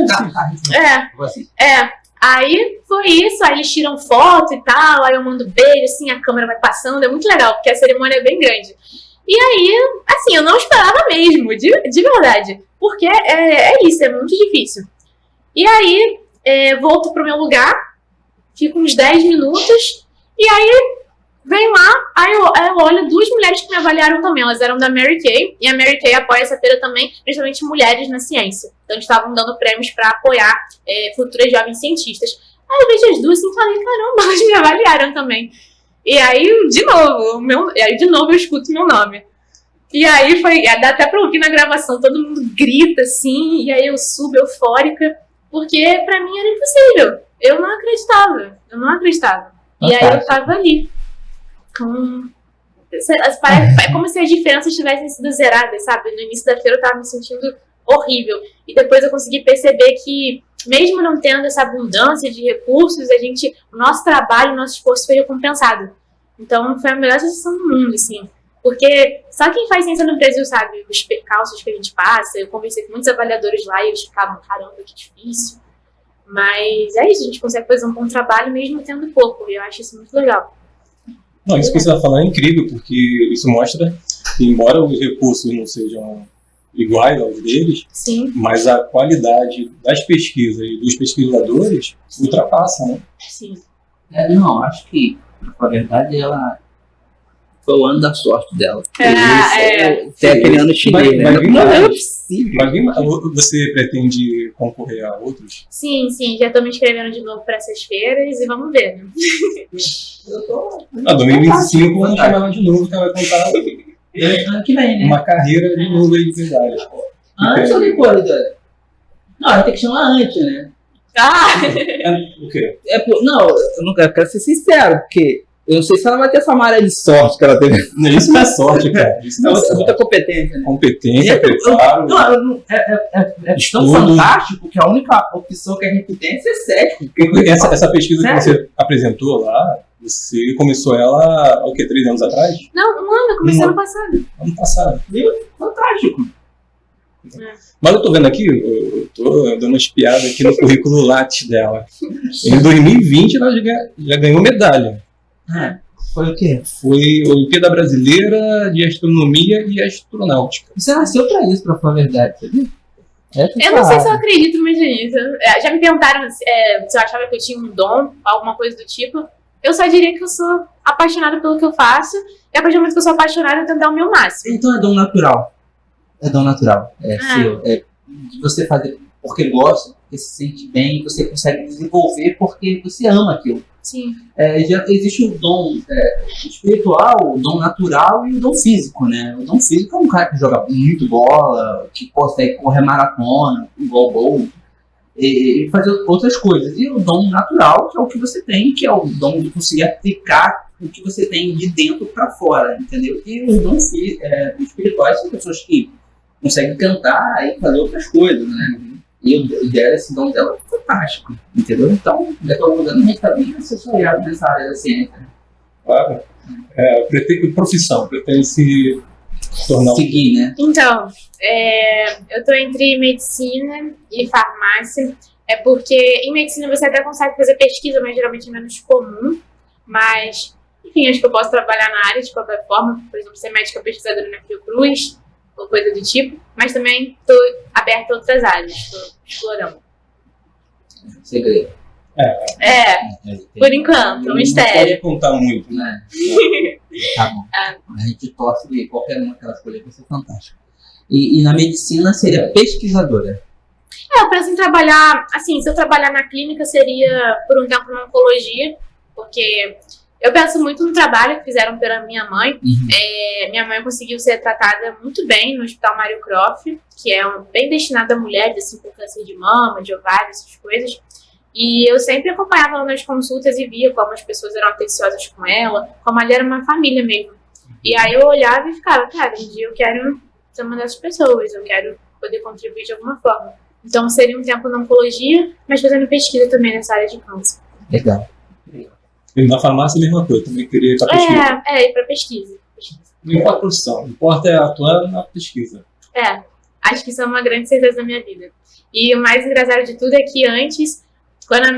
Aí foi isso, aí eles tiram foto e tal, aí eu mando beijo, assim, a câmera vai passando, é muito legal, porque a cerimônia é bem grande. E aí, assim, eu não esperava mesmo, de verdade, porque é isso, é muito difícil. E aí, volto pro meu lugar, fico uns 10 minutos, e aí venho lá, aí eu olho 2 mulheres que me avaliaram também, elas eram da Mary Kay, e a Mary Kay apoia essa feira também, principalmente mulheres na ciência. Então eles estavam dando prêmios para apoiar futuras jovens cientistas. Aí eu vejo as duas assim e falei, caramba, elas me avaliaram também. E aí, de novo, eu escuto meu nome. E aí dá até pra ouvir na gravação, todo mundo grita assim, e aí eu subo eufórica, porque pra mim era impossível. Eu não acreditava. E aí eu tava ali. É como se as diferenças tivessem sido zeradas, sabe? No início da feira eu tava me sentindo horrível. E depois eu consegui perceber que, mesmo não tendo essa abundância de recursos, o nosso trabalho, o nosso esforço foi recompensado. Então foi a melhor sensação do mundo, assim. Porque só quem faz ciência no Brasil sabe os percalços que a gente passa. Eu conversei com muitos avaliadores lá e eles ficavam, caramba, que difícil. Mas é isso, a gente consegue fazer um bom trabalho mesmo tendo pouco. E eu acho isso muito legal. Não, isso que você está falando é incrível, porque isso mostra que, embora os recursos não sejam iguais aos deles, sim, mas a qualidade das pesquisas e dos pesquisadores ultrapassa, né? Sim. Não, acho que, na verdade, foi o ano da sorte dela. Tem aquele ano chinês, né? Não é possível. Você pretende concorrer a outros? Sim, já tô me inscrevendo de novo para essas feiras e vamos ver, né? 2025 vamos chamar ela de novo, que ela vai contar ano que vem, né? uma carreira de novo aí de verdade. Antes ou depois, Dani? Não, a gente tem que chamar antes, né? O quê? Não, eu quero ser sincero, porque eu não sei se ela vai ter essa maré de sorte que ela teve. Isso não é sorte, cara. Isso não é sorte. Muita competência, né? Competência, preparo. É tão fantástico que a única opção que a gente tem é ser cético. Essa pesquisa que você apresentou lá, você começou ela, 3 anos atrás? Não, um ano, eu comecei ano passado. Ano passado. Fantástico. Mas eu tô vendo aqui, eu tô dando uma espiada aqui no currículo Lattes dela. Em 2020 ela já ganhou medalha. Foi o quê? Foi a Olimpíada Brasileira de Astronomia e Astronáutica. Você nasceu pra isso, pra falar a verdade, sabia? Eu não sei se eu acredito muito nisso. Já me perguntaram se eu achava que eu tinha um dom, alguma coisa do tipo. Eu só diria que eu sou apaixonada pelo que eu faço. E a partir do momento que eu sou apaixonada, eu tento dar o meu máximo. Então é dom natural. É dom natural. É seu. É de você fazer porque gosta, porque se sente bem, você consegue desenvolver porque você ama aquilo. Sim. Já existe o dom espiritual, o dom natural e o dom físico, né? O dom físico é um cara que joga muito bola, que consegue correr maratona, igual o Bolt, e fazer outras coisas. E o dom natural, que é o que você tem, que é o dom de conseguir aplicar o que você tem de dentro para fora, entendeu? E os dons espirituais são pessoas que conseguem cantar e fazer outras coisas, né? E o dela, esse dom dela é fantástico, entendeu? Então, daqui a pouco a gente está bem assessorado nessa área da ciência. Claro. Profissão, pretende se tornar seguir, né? Então, eu estou entre medicina e farmácia. É porque em medicina você até consegue fazer pesquisa, mas geralmente é menos comum. Mas, enfim, acho que eu posso trabalhar na área de qualquer forma. Por exemplo, ser médica pesquisadora na Fiocruz, ou coisa do tipo, mas também estou aberta a outras áreas, estou explorando. Segredo. Por enquanto, um mistério. Não pode contar muito, né? Tá bom. A gente torce que qualquer uma que ela escolher vai ser fantástica. E na medicina seria pesquisadora? Eu penso em trabalhar, assim, se eu trabalhar na clínica seria por um tempo na oncologia, porque eu penso muito no trabalho que fizeram pela minha mãe. Minha mãe conseguiu ser tratada muito bem no Hospital Mário Croft, que é bem destinado a mulheres, assim, com câncer de mama, de ovário, essas coisas. E eu sempre acompanhava ela nas consultas e via como as pessoas eram atenciosas com ela, como ali era uma família mesmo. E aí eu olhava e ficava, cara, um dia eu quero ser uma dessas pessoas, eu quero poder contribuir de alguma forma. Então seria um tempo na oncologia, mas fazendo pesquisa também nessa área de câncer. Legal. E na farmácia a mesma coisa, também queria ir para pesquisa. Ir para pesquisa. Não importa a profissão, importa atuar na pesquisa. Acho que isso é uma grande certeza da minha vida. E o mais engraçado de tudo é que antes, quando essa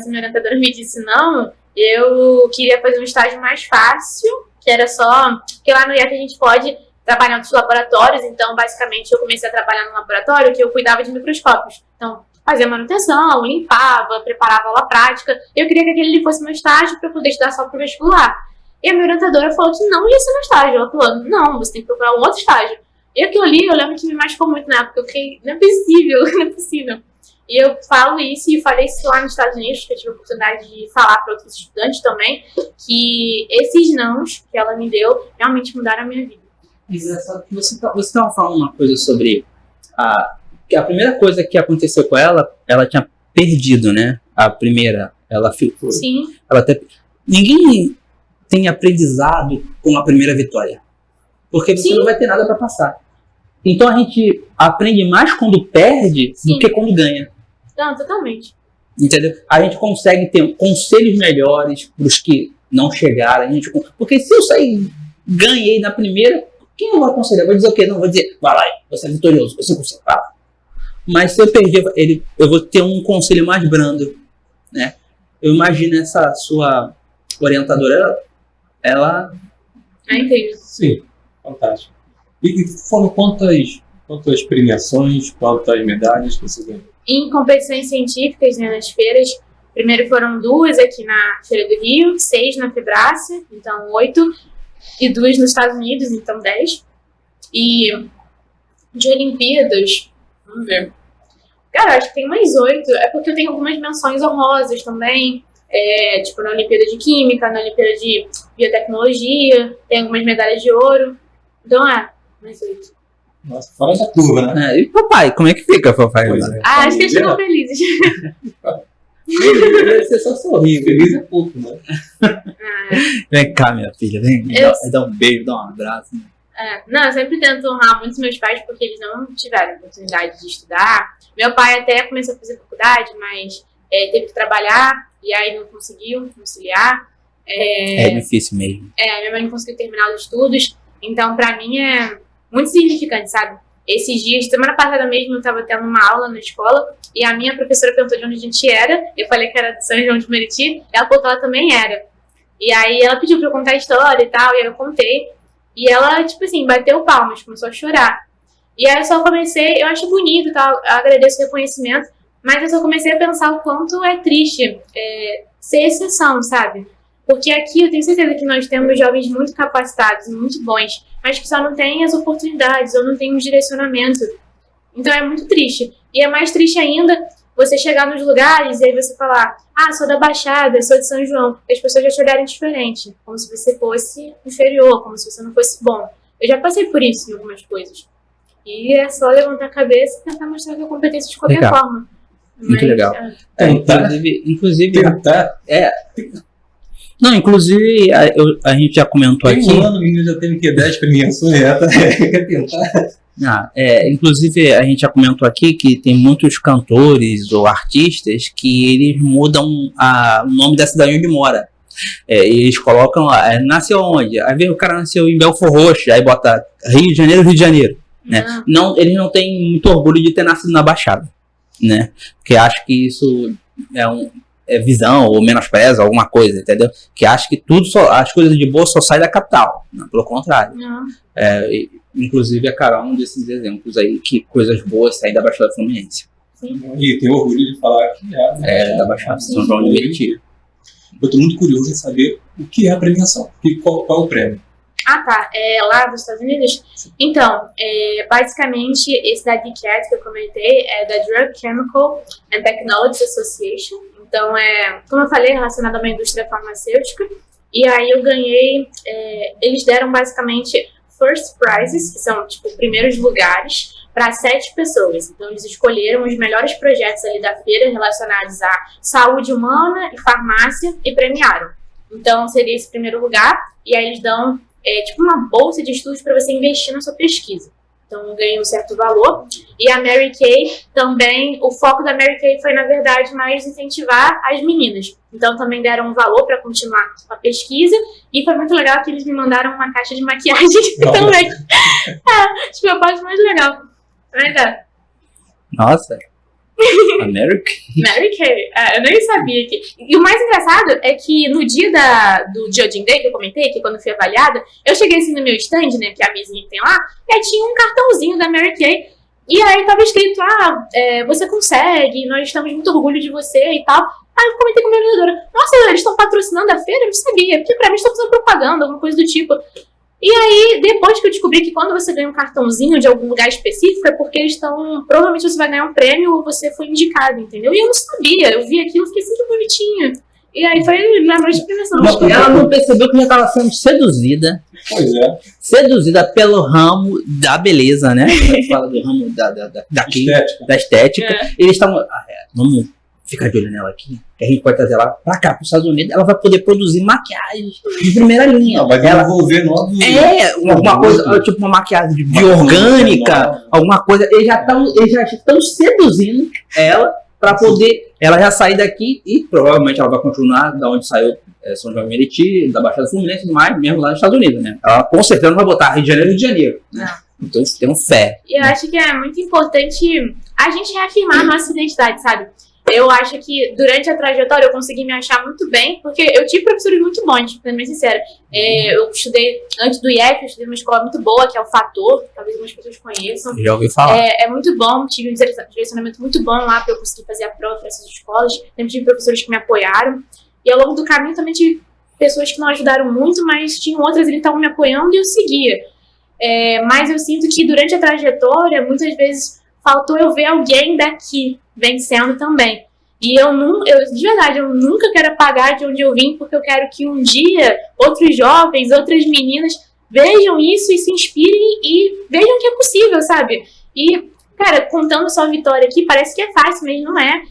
minha orientadora me disse não, eu queria fazer um estágio mais fácil, que era só... Porque lá no IEF a gente pode trabalhar em outros laboratórios, então basicamente eu comecei a trabalhar num laboratório que eu cuidava de microscópios. Então, fazia manutenção, limpava, preparava aula prática. Eu queria que aquele fosse meu estágio para eu poder estudar só pro vestibular. E a minha orientadora falou que não ia ser meu estágio. Ela falou, não, você tem que procurar um outro estágio. E aquilo ali, eu lembro que me machucou muito na época. Eu fiquei, não é possível. E eu falo isso e falei isso lá nos Estados Unidos, que eu tive a oportunidade de falar para outros estudantes também, que esses nãos que ela me deu realmente mudaram a minha vida. Engraçado que você estava falando uma coisa sobre que a primeira coisa que aconteceu com ela tinha perdido, né? A primeira, ela ficou. Sim. Ninguém tem aprendizado com a primeira vitória, porque você não vai ter nada para passar. Então a gente aprende mais quando perde do que quando ganha. Não, totalmente. Entendeu? A gente consegue ter conselhos melhores para os que não chegaram. Porque se eu sair, ganhei na primeira, quem eu vou aconselhar? Vou dizer o quê? Não, vou dizer, vai lá, você é vitorioso, você consegue. Mas se eu perder, eu vou ter um conselho mais brando, né? Eu imagino essa sua orientadora, ela... É incrível. Sim, fantástico. E foram quantas premiações, quantas medalhas que você ganhou? Em competições científicas, né, nas feiras, primeiro foram 2 aqui na Feira do Rio, 6 na Febrácia, então 8. e 2 nos Estados Unidos, então 10. E de Olimpíadas, vamos ver. Cara, acho que tem mais 8. É porque eu tenho algumas menções honrosas também. Tipo, na Olimpíada de Química, na Olimpíada de Biotecnologia, tem algumas medalhas de ouro. Então, mais 8. Nossa, fora da curva, né? E papai, como é que fica, papai? Acho que eles ficam felizes. Você só sorri, Feliz é pouco, né? Vem cá, minha filha, vem. Dá um beijo, dá um abraço. Não, eu sempre tento honrar muito meus pais porque eles não tiveram oportunidade de estudar. Meu pai até começou a fazer faculdade, mas teve que trabalhar e aí não conseguiu conciliar. É difícil mesmo. Minha mãe não conseguiu terminar os estudos, então pra mim é muito significante, sabe? Esses dias, semana passada mesmo, eu tava tendo uma aula na escola e a minha professora perguntou de onde a gente era. Eu falei que era de São João de Meriti, ela falou que ela também era. E aí ela pediu pra eu contar a história e tal, e aí eu contei. E ela, tipo assim, bateu palmas, começou a chorar. E aí eu só comecei, eu acho bonito, tá? Eu agradeço o reconhecimento, mas eu só comecei a pensar o quanto é triste ser exceção, sabe? Porque aqui eu tenho certeza que nós temos jovens muito capacitados e muito bons, mas que só não têm as oportunidades ou não têm um direcionamento. Então é muito triste. E é mais triste ainda você chegar nos lugares e aí você falar: sou da Baixada, sou de São João. E as pessoas já te olharem diferente, como se você fosse inferior, como se você não fosse bom. Eu já passei por isso em algumas coisas. E é só levantar a cabeça e tentar mostrar que eu competência de qualquer forma. Muito legal. Inclusive tentar. Não, inclusive, a gente já comentou aqui. Um ano ainda já teve que 10 premiações, quer tentar. Inclusive, a gente já comentou aqui que tem muitos cantores ou artistas que eles mudam o nome da cidade onde mora. Eles colocam, nasceu onde? Aí vem o cara nasceu em Belfort Roxo, aí bota Rio de Janeiro. Né? Não, eles não têm muito orgulho de ter nascido na Baixada, né? Porque acho que isso é visão ou menospreza alguma coisa, entendeu? Que acha que as coisas de boa só saem da capital, não, pelo contrário. Inclusive a Carol é um desses exemplos aí que coisas boas saem da Baixada Fluminense. Sim. E tenho orgulho de falar que da Baixada São João de Meriti. Eu tô muito curioso em saber o que é a premiação, qual é o prêmio. Tá. Lá dos Estados Unidos? Então, basicamente, esse da DCAT que eu comentei é da Drug, Chemical and Technology Association. Então, como eu falei, relacionado a uma indústria farmacêutica. E aí eu ganhei, eles deram basicamente first prizes, que são, tipo, primeiros lugares, para 7 pessoas. Então, eles escolheram os melhores projetos ali da feira relacionados à saúde humana e farmácia e premiaram. Então, seria esse primeiro lugar. E aí eles dão tipo uma bolsa de estudos para você investir na sua pesquisa. Então, eu ganhei um certo valor. E a Mary Kay também, o foco da Mary Kay foi, na verdade, mais incentivar as meninas. Então, também deram um valor para continuar a pesquisa. E foi muito legal que eles me mandaram uma caixa de maquiagem também. Acho que foi a parte mais legal. Nossa! A Mary Kay. Eu nem sabia que. E o mais engraçado é que no dia do Judging Day, que eu comentei, que quando fui avaliada, eu cheguei assim no meu stand, né, que é a mesinha que tem lá, e aí tinha um cartãozinho da Mary Kay. E aí tava escrito: você consegue, nós estamos muito orgulho de você e tal. Aí eu comentei com a minha vendedora: nossa, eles estão patrocinando a feira? Eu não sabia, porque pra mim estão fazendo propaganda, alguma coisa do tipo. E aí, depois que eu descobri que quando você ganha um cartãozinho de algum lugar específico, é porque eles estão... Provavelmente você vai ganhar um prêmio ou você foi indicado, entendeu? E eu não sabia. Eu vi aquilo e fiquei sempre bonitinha. E aí foi minha noite de premiação. Ela não percebeu que já estava sendo seduzida. Pois é. Seduzida pelo ramo da beleza, né? Fala do ramo da estética. Eles estavam... vamos ficar de olho nela aqui. Que a gente pode trazer ela pra cá, pros Estados Unidos. Ela vai poder produzir maquiagem de primeira linha. Não, vai desenvolver novos... alguma coisa, tipo uma maquiagem de bioorgânica, alguma coisa. Eles já estão seduzindo ela pra poder... Ela já sair daqui e provavelmente ela vai continuar da onde saiu São João de Meriti, da Baixada Fluminense e tudo mais, mesmo lá nos Estados Unidos, né? Ela com certeza não vai botar Rio de Janeiro, né? Então tem fé. E eu acho que é muito importante a gente reafirmar a nossa identidade, sabe? Eu acho que durante a trajetória eu consegui me achar muito bem, porque eu tive professores muito bons, sendo bem sincera. Eu estudei, antes do IEF, eu estudei numa escola muito boa, que é o Fator, talvez algumas pessoas conheçam. Já ouvi falar. É muito bom, tive um direcionamento muito bom lá para eu conseguir fazer a prova para essas escolas. Sempre tive professores que me apoiaram. E ao longo do caminho também tive pessoas que não ajudaram muito, mas tinham outras ali que estavam me apoiando e eu seguia. Mas eu sinto que durante a trajetória, muitas vezes faltou eu ver alguém daqui vencendo também. E de verdade, eu nunca quero apagar de onde eu vim, porque eu quero que um dia outros jovens, outras meninas vejam isso e se inspirem e vejam que é possível, sabe? E, cara, contando só a vitória aqui, parece que é fácil, mas não é.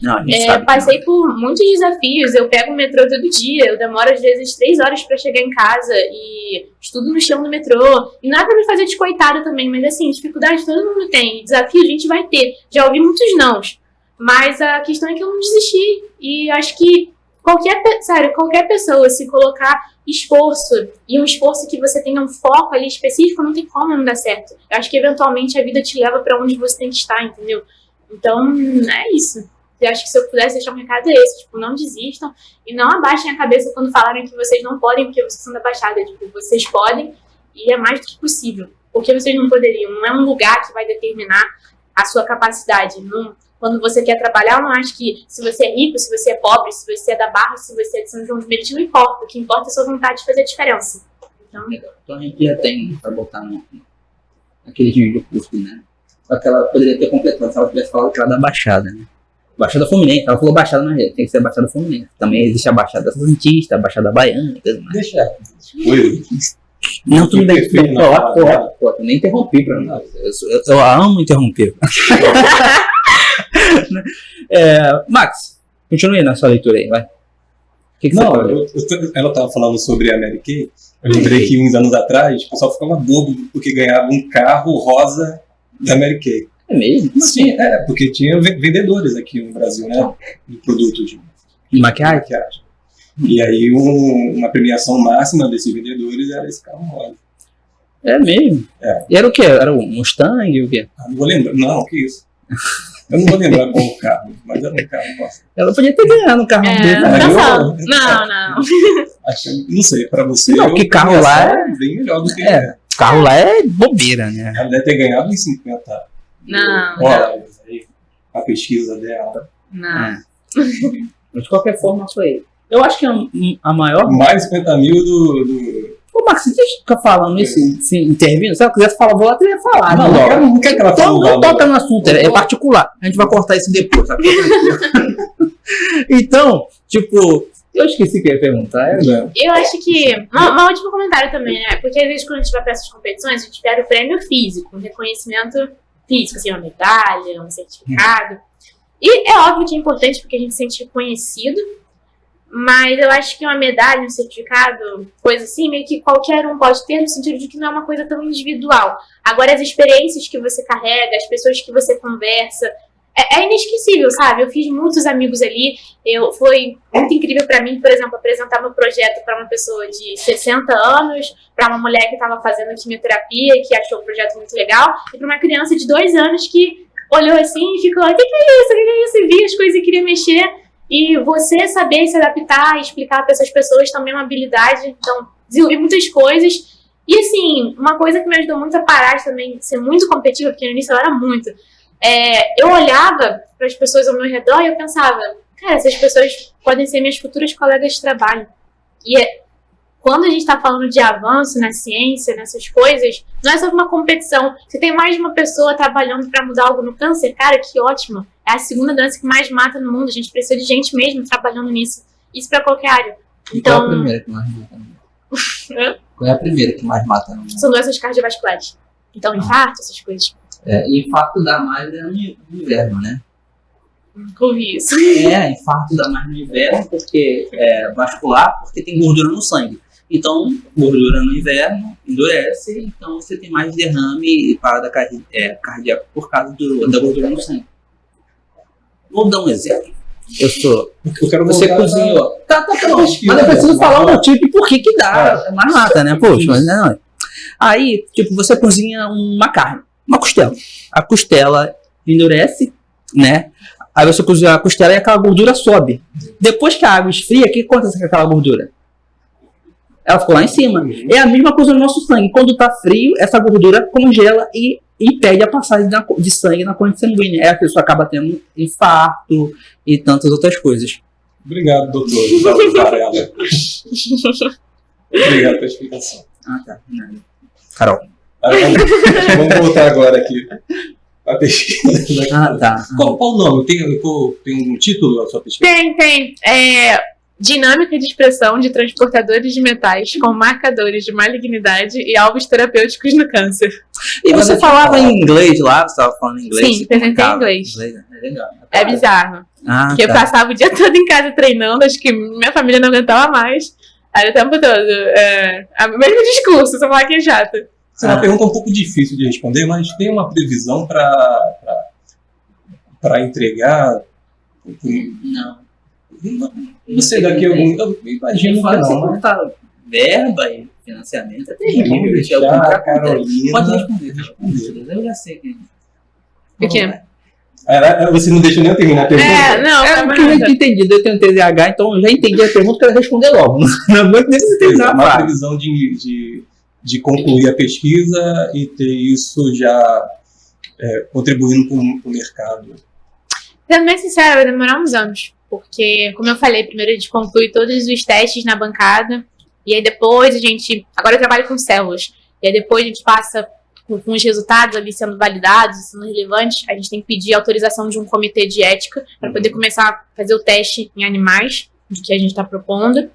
Passei por muitos desafios, eu pego o metrô todo dia, eu demoro às vezes 3 horas pra chegar em casa e estudo no chão do metrô. E não é pra me fazer de coitada também, mas assim, dificuldade todo mundo tem, desafio a gente vai ter. Já ouvi muitos nãos, mas a questão é que eu não desisti. E acho que qualquer pessoa se colocar esforço, e um esforço que você tenha um foco ali específico, não tem como não dar certo. Eu acho que eventualmente a vida te leva pra onde você tem que estar, entendeu? Então, é isso. Eu acho que se eu pudesse deixar um recado é esse, tipo, não desistam e não abaixem a cabeça quando falarem que vocês não podem porque vocês são da Baixada. Tipo, vocês podem e é mais do que possível. Porque vocês não poderiam. Não é um lugar que vai determinar a sua capacidade. Não, quando você quer trabalhar, eu não acho que se você é rico, se você é pobre, se você é da Barra, se você é de São João de Meriti, não importa. O que importa é a sua vontade de fazer a diferença. Então a gente já tem pra botar naquele vídeo curto, né? Só que ela poderia ter completado se ela tivesse falado que era da Baixada, né? Baixada Fluminense, ela falou Baixada na rede, tem que ser Baixada Fluminense. Também existe a Baixada Santista, a Baixada Baiana e tudo mais. Deixa. Não, tudo bem. Pô, eu nem interrompi pra mim. Eu amo interromper. Max, continue na sua leitura aí, vai. O que você falou? Ela estava falando sobre a Mary Kay. Eu lembrei que uns anos atrás o pessoal ficava bobo porque ganhava um carro rosa da Mary Kay. É mesmo? Sim, porque tinha vendedores aqui no Brasil, né? De produtos de maquiagem. E aí uma premiação máxima desses vendedores era esse carro rosa. É mesmo? E era o quê? Era um Mustang ou o quê? Não vou lembrar. Não, que isso. Eu não vou lembrar qual o carro, mas era um carro rosa. Ela podia ter ganhado um carro dele. Não. Não sei, pra você. Não, que carro lá é bem melhor do que carro lá é bobeira, né? Ela deve ter ganhado em 50. Não. Olha, a pesquisa dela. Não. Mas de qualquer forma foi. Eu acho que a maior. Mais 50 mil do. Ô, Max, você deixa eu ficar falando isso, se intervindo? Se ela quisesse falar, vou lá, eu ia falar. Não quer que ela fale. Então não toca no assunto, é particular. A gente vai cortar isso depois, sabe? Então, tipo, eu esqueci que eu ia perguntar. Eu acho que. Um último comentário também, né? Porque às vezes quando a gente vai para essas competições, a gente espera o prêmio físico, um reconhecimento físico, assim, uma medalha, um certificado. E é óbvio que é importante porque a gente se sente reconhecido. Mas eu acho que uma medalha, um certificado, coisa assim, meio que qualquer um pode ter, no sentido de que não é uma coisa tão individual. Agora, as experiências que você carrega, as pessoas que você conversa, é inesquecível, sabe? Eu fiz muitos amigos ali, foi muito incrível pra mim, por exemplo, apresentar meu projeto pra uma pessoa de 60 anos, pra uma mulher que estava fazendo quimioterapia e que achou o projeto muito legal, e pra uma criança de 2 anos que olhou assim e ficou, o que é isso? O que é isso? E via as coisas e queria mexer. E você saber se adaptar e explicar para essas pessoas também é uma habilidade. Então, desenvolvi muitas coisas. E, assim, uma coisa que me ajudou muito a parar de também ser muito competitiva, porque no início eu era muito. Eu olhava para as pessoas ao meu redor e eu pensava, cara, essas pessoas podem ser minhas futuras colegas de trabalho. E quando a gente está falando de avanço na ciência, nessas coisas, não é só uma competição. Se tem mais de uma pessoa trabalhando para mudar algo no câncer, cara, que ótimo. É a segunda doença que mais mata no mundo. A gente precisa de gente mesmo trabalhando nisso. Isso para qualquer área. Então, qual é a primeira que mais mata no mundo? Qual é a primeira que mais mata no mundo? São doenças cardiovasculares. Então, infarto, essas coisas. Infarto dá mais no inverno, né? Nunca ouvi isso. Infarto dá mais no inverno porque é vascular, porque tem gordura no sangue. Então, gordura no inverno endurece, então você tem mais derrame e parada cardíaca por causa da gordura no sangue. Vou dar um exemplo. Você cozinhou. Tá bom. Mas eu preciso falar o motivo e por que dá. Mais mata, né? Poxa, mas não. Aí, tipo, você cozinha uma carne, uma costela. A costela endurece, né? Aí você cozinha a costela e aquela gordura sobe. Depois que a água esfria, o que acontece com aquela gordura? Ela ficou lá em cima. É a mesma coisa no nosso sangue. Quando tá frio, essa gordura congela e impede a passagem de sangue na corrente sanguínea. A pessoa acaba tendo infarto e tantas outras coisas. Obrigado, doutor Varela. Obrigado pela explicação. Ah, tá. Carol. Vamos voltar agora aqui. A pesquisa. Ah, tá. Qual o nome? Tem um título a sua pesquisa? Tem. Dinâmica de expressão de transportadores de metais com marcadores de malignidade e alvos terapêuticos no câncer. E você falava em inglês lá? Você estava falando em inglês? Sim, apresentei em inglês. É legal. É bizarro. Ah, Porque eu passava o dia todo em casa treinando, acho que minha família não aguentava mais. Aí o tempo todo. O mesmo discurso, só falar que é chato. Essa é uma pergunta um pouco difícil de responder, mas tem uma previsão para entregar? Não. Não sei, daqui a algum... Eu imagino que não. Cortar verba e financiamento é terrível. Vamos deixar a Carolina... Pode responder. Eu já sei que... O quê? Você não deixa nem eu terminar a pergunta? Não, porque eu já tinha entendido. Eu tenho TDAH, então eu já entendi a pergunta, quero responder logo. Não aguento nem você terminar. Uma previsão de concluir a pesquisa e ter isso já contribuindo para o mercado. Sendo bem sincero, vai demorar uns anos. Porque, como eu falei, primeiro a gente conclui todos os testes na bancada. E aí depois a gente... Agora eu trabalho com células. E aí depois a gente passa com os resultados ali sendo validados, sendo relevantes. A gente tem que pedir autorização de um comitê de ética para poder começar a fazer o teste em animais, do que a gente está propondo.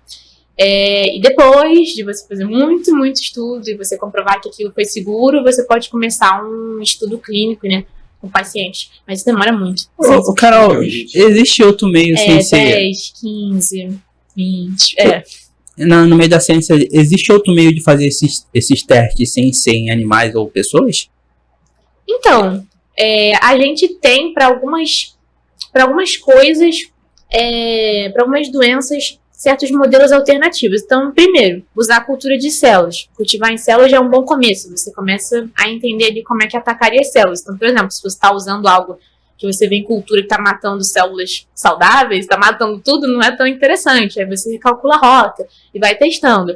E depois de você fazer muito, muito estudo e você comprovar que aquilo foi seguro, você pode começar um estudo clínico, né, com pacientes. Mas isso demora muito. Carol, existe outro meio sem ser... 10, 15, 20... No meio da ciência, existe outro meio de fazer esses testes sem ser em animais ou pessoas? Então, a gente tem para algumas coisas, para algumas doenças, certos modelos alternativos. Então, primeiro, usar a cultura de células. Cultivar em células já é um bom começo. Você começa a entender ali como é que atacaria as células. Então, por exemplo, se você está usando algo que você vê em cultura que está matando células saudáveis, está matando tudo, não é tão interessante. Aí você recalcula a rota e vai testando.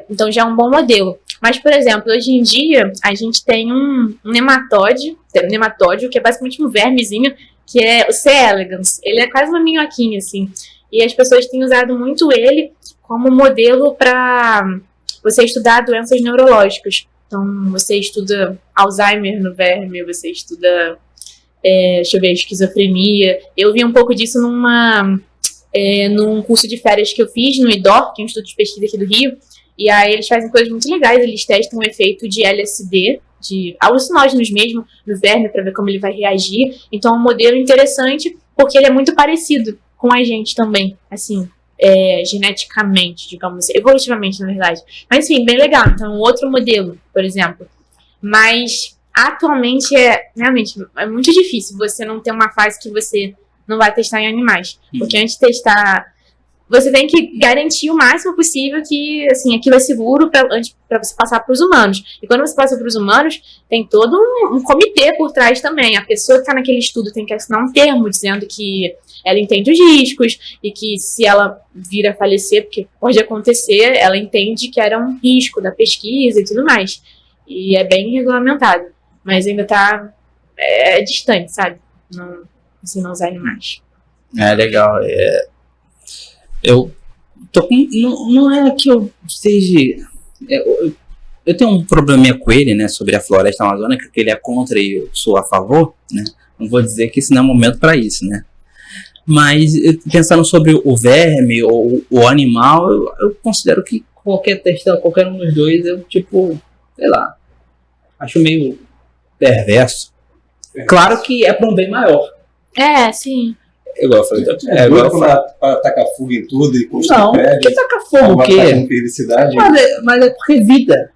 Então, já é um bom modelo. Mas, por exemplo, hoje em dia, a gente tem um nematóide, que é basicamente um vermezinho, que é o C. elegans. Ele é quase uma minhoquinha, assim. E as pessoas têm usado muito ele como modelo para você estudar doenças neurológicas. Então, você estuda Alzheimer no verme, você estuda, esquizofrenia. Eu vi um pouco disso num curso de férias que eu fiz no IDOR, que é um instituto de pesquisa aqui do Rio. E aí eles fazem coisas muito legais, eles testam o efeito de LSD, de alucinógenos mesmo, no verme, para ver como ele vai reagir. Então é um modelo interessante, porque ele é muito parecido com a gente também, assim, geneticamente, digamos, evolutivamente, na verdade. Mas, enfim, bem legal. Então, outro modelo, por exemplo. Mas, atualmente, realmente, é muito difícil você não ter uma fase que você não vai testar em animais. Porque antes de testar, você tem que garantir o máximo possível que, assim, aquilo é seguro para você passar para os humanos. E quando você passa para os humanos, tem todo um comitê por trás também. A pessoa que está naquele estudo tem que assinar um termo dizendo que ela entende os riscos e que se ela vir a falecer, porque pode acontecer, ela entende que era um risco da pesquisa e tudo mais. E é bem regulamentado. Mas ainda está distante, sabe? Não usar animais. Legal. Eu tô com... Não é que eu seja... Eu tenho um probleminha com ele, né? Sobre a floresta amazônica, que ele é contra e eu sou a favor, né? Não vou dizer que esse não é momento para isso, né? Mas pensando sobre o verme ou o animal, eu considero que qualquer teste, qualquer um dos dois, eu sei lá, acho meio perverso. Claro que é para um bem maior. Sim. Igual eu falei, para tacar fogo em tudo e construir não, que tacar fogo o quê? Felicidade. Mas é porque é vida.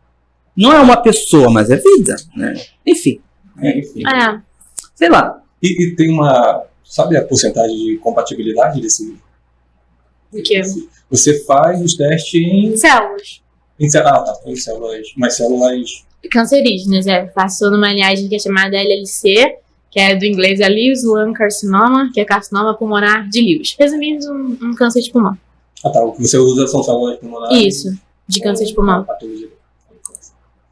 Não é uma pessoa, mas é vida, né? Enfim. Sei lá. E tem uma... Sabe a porcentagem de compatibilidade desse? O quê? Você faz os testes em... Células. Em células. Mas células... Cancerígenas, Passou numa linhagem que é chamada LLC, que é do inglês Lewis lung carcinoma, que é carcinoma pulmonar de Lewis. Resumindo, um câncer de pulmão. O que você usa são células pulmonares? Isso, de câncer de pulmão.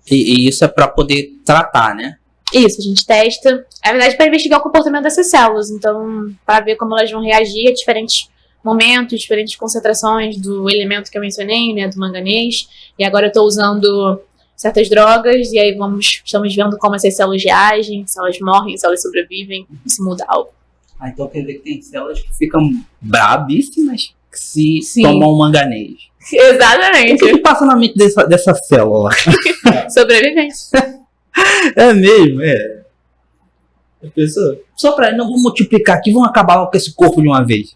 E isso é para poder tratar, né? Isso, a gente testa, na verdade, para investigar o comportamento dessas células. Então, para ver como elas vão reagir a diferentes momentos, diferentes concentrações do elemento que eu mencionei, né, do manganês. E agora eu estou usando certas drogas, e aí estamos vendo como essas células reagem, se elas morrem, se elas sobrevivem, se muda algo. Então quer dizer que tem células que ficam brabíssimas se tomam manganês. Exatamente. O que passa na mente dessa célula? Sobrevivente. É mesmo, é. A pessoa, só pra não vou multiplicar aqui, vamos acabar com esse corpo de uma vez.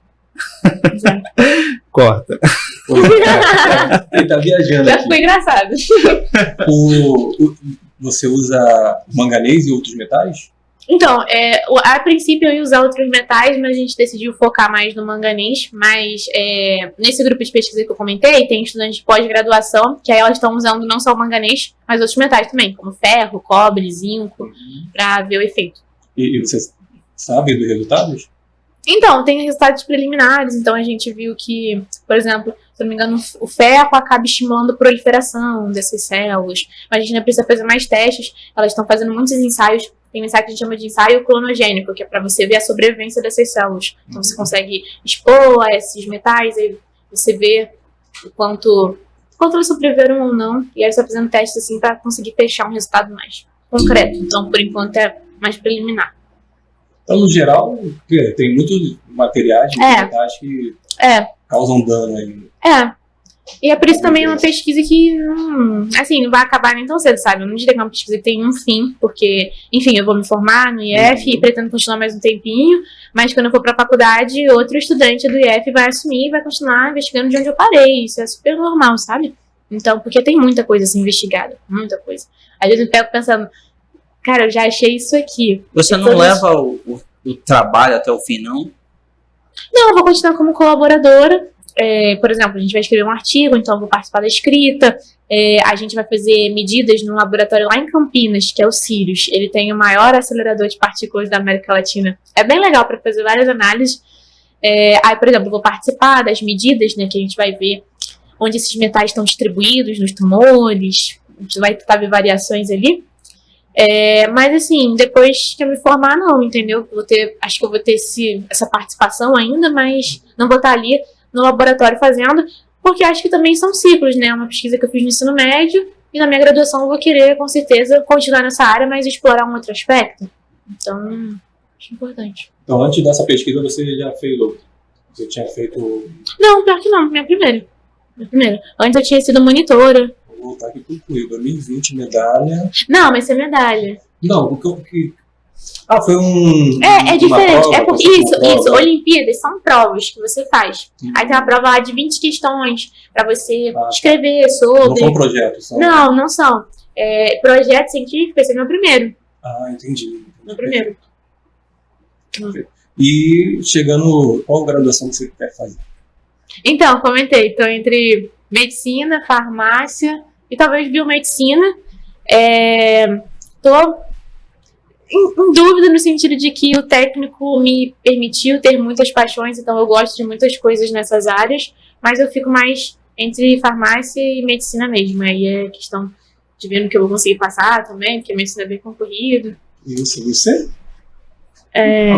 Corta. Ele tá viajando. Já aqui. ficou engraçado. Você usa manganês e outros metais? Então, a princípio eu ia usar outros metais, mas a gente decidiu focar mais no manganês. Mas nesse grupo de pesquisa que eu comentei, tem estudantes de pós-graduação, que aí elas estão usando não só o manganês, mas outros metais também, como ferro, cobre, zinco, para ver o efeito. E você sabe dos resultados? Então, tem resultados preliminares. Então, a gente viu que, por exemplo, se não me engano, o ferro acaba estimulando a proliferação dessas células. Mas a gente ainda precisa fazer mais testes. Elas estão fazendo muitos ensaios. Tem um ensaio que a gente chama de ensaio clonogênico, que é para você ver a sobrevivência dessas células. Então, você consegue expor a esses metais, e você vê o quanto elas sobreviveram ou não. E aí, você está fazendo testes assim para conseguir fechar um resultado mais concreto. Então, por enquanto, é mais preliminar. Então, no geral, tem muitos materiais metais que causam dano aí. E é por isso também uma pesquisa que não vai acabar nem tão cedo, sabe? Eu não diria que é uma pesquisa que tem um fim, porque, enfim, eu vou me formar no IF e pretendo continuar mais um tempinho, mas quando eu for pra faculdade, outro estudante do IF vai assumir e vai continuar investigando de onde eu parei. Isso é super normal, sabe? Então, porque tem muita coisa a ser investigada, muita coisa. Às vezes eu pego pensando, cara, eu já achei isso aqui. Você não leva o trabalho até o fim, não? Não, eu vou continuar como colaboradora. Por exemplo, a gente vai escrever um artigo, então eu vou participar da escrita. A gente vai fazer medidas num laboratório lá em Campinas, que é o Sirius. Ele tem o maior acelerador de partículas da América Latina. É bem legal para fazer várias análises. Aí, por exemplo, eu vou participar das medidas, né, que a gente vai ver onde esses metais estão distribuídos nos tumores. A gente vai tentar ver variações ali. Mas assim, depois que eu me formar, não, entendeu? Acho que eu vou ter essa participação ainda, mas não vou estar ali no laboratório fazendo, porque acho que também são ciclos, né? Uma pesquisa que eu fiz no ensino médio, e na minha graduação eu vou querer, com certeza, continuar nessa área, mas explorar um outro aspecto. Então, acho importante. Então, antes dessa pesquisa, você já fez outro? Você tinha feito... Não, pior que não, minha primeira. Antes eu tinha sido monitora. Vou voltar aqui pro currículo. 2020, medalha... Não, mas isso é medalha. Não, o que... foi um... É diferente. Prova, porque isso. Olimpíadas são provas que você faz. Aí tem uma prova lá de 20 questões pra você escrever sobre... Não são projetos? São... Não são. Projeto científico, esse é meu primeiro. Entendi. Meu primeiro. E chegando... Qual graduação que você quer fazer? Então, comentei. Estou entre medicina, farmácia e talvez biomedicina. Estou em dúvida no sentido de que o técnico me permitiu ter muitas paixões, então eu gosto de muitas coisas nessas áreas, mas eu fico mais entre farmácia e medicina mesmo. Aí é questão de ver no que eu vou conseguir passar também, porque a medicina é bem concorrido. Isso, você?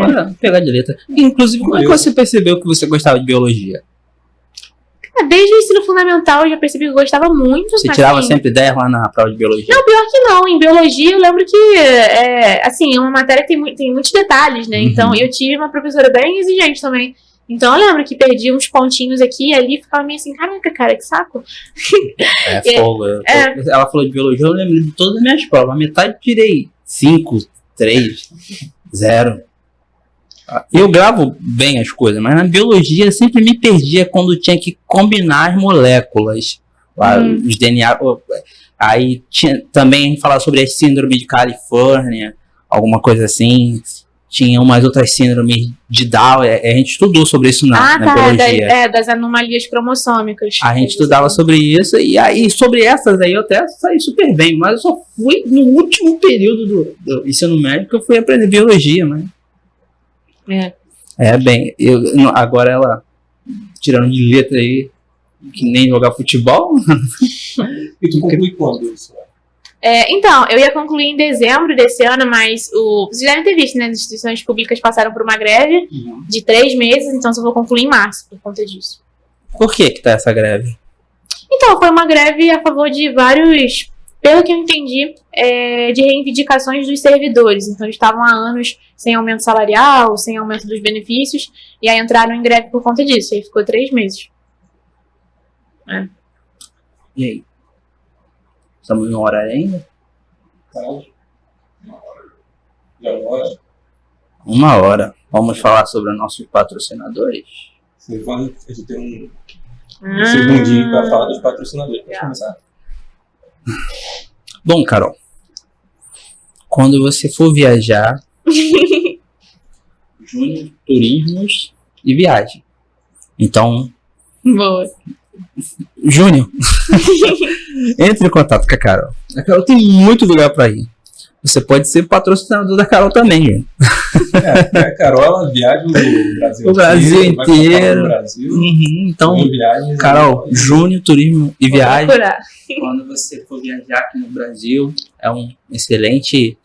Olha, pegar de letra. Inclusive, como é que você percebeu que você gostava de biologia? Desde o ensino fundamental eu já percebi que eu gostava muito. Você tirava sempre 10 lá na prova de biologia? Não, pior que não. Em biologia eu lembro que assim, é uma matéria que tem muitos detalhes, né? Então eu tive uma professora bem exigente também. Então eu lembro que perdi uns pontinhos aqui e ali e ficava meio assim, caraca, cara, que saco. Fogo. Ela falou de biologia, eu lembro de todas as minhas provas. A metade tirei 5, 3, 0. Eu gravo bem as coisas, mas na biologia eu sempre me perdia quando tinha que combinar as moléculas, os DNA. Aí também a gente falava sobre a síndrome de Califórnia, alguma coisa assim. Tinha umas outras síndromes de Down. A gente estudou sobre isso na biologia. Das anomalias cromossômicas. A gente estudava sobre isso, e aí sobre essas aí eu até saí super bem, mas eu só fui no último período do ensino médio que eu fui aprender biologia, mas... agora ela tirando de letra aí, que nem jogar futebol. E tu conclui quando isso? Então, eu ia concluir em dezembro desse ano, mas vocês devem ter visto, né? As instituições públicas passaram por uma greve de 3 meses, então só vou concluir em março por conta disso. Por que tá essa greve? Então, foi uma greve a favor de vários, pelo que eu entendi, de reivindicações dos servidores. Então, eles estavam há anos sem aumento salarial, sem aumento dos benefícios, e aí entraram em greve por conta disso. E aí ficou 3 meses. E aí? Estamos no horário ainda? Já 1 hora. Vamos falar sobre os nossos patrocinadores? A gente tem um segundinho para falar dos patrocinadores. Pode começar? Bom, Carol, quando você for viajar, Júnior Turismos e Viagem. Então, Boa. Júnior, entre em contato com a Carol. A Carol tem muito lugar para ir. Você pode ser patrocinador da Carol também, Júnior. A Carol, ela viaja o Brasil inteiro. Brasil. Então, Carol, Júnior Turismo e Viagem. Procurar. Quando você for viajar aqui no Brasil, é um excelente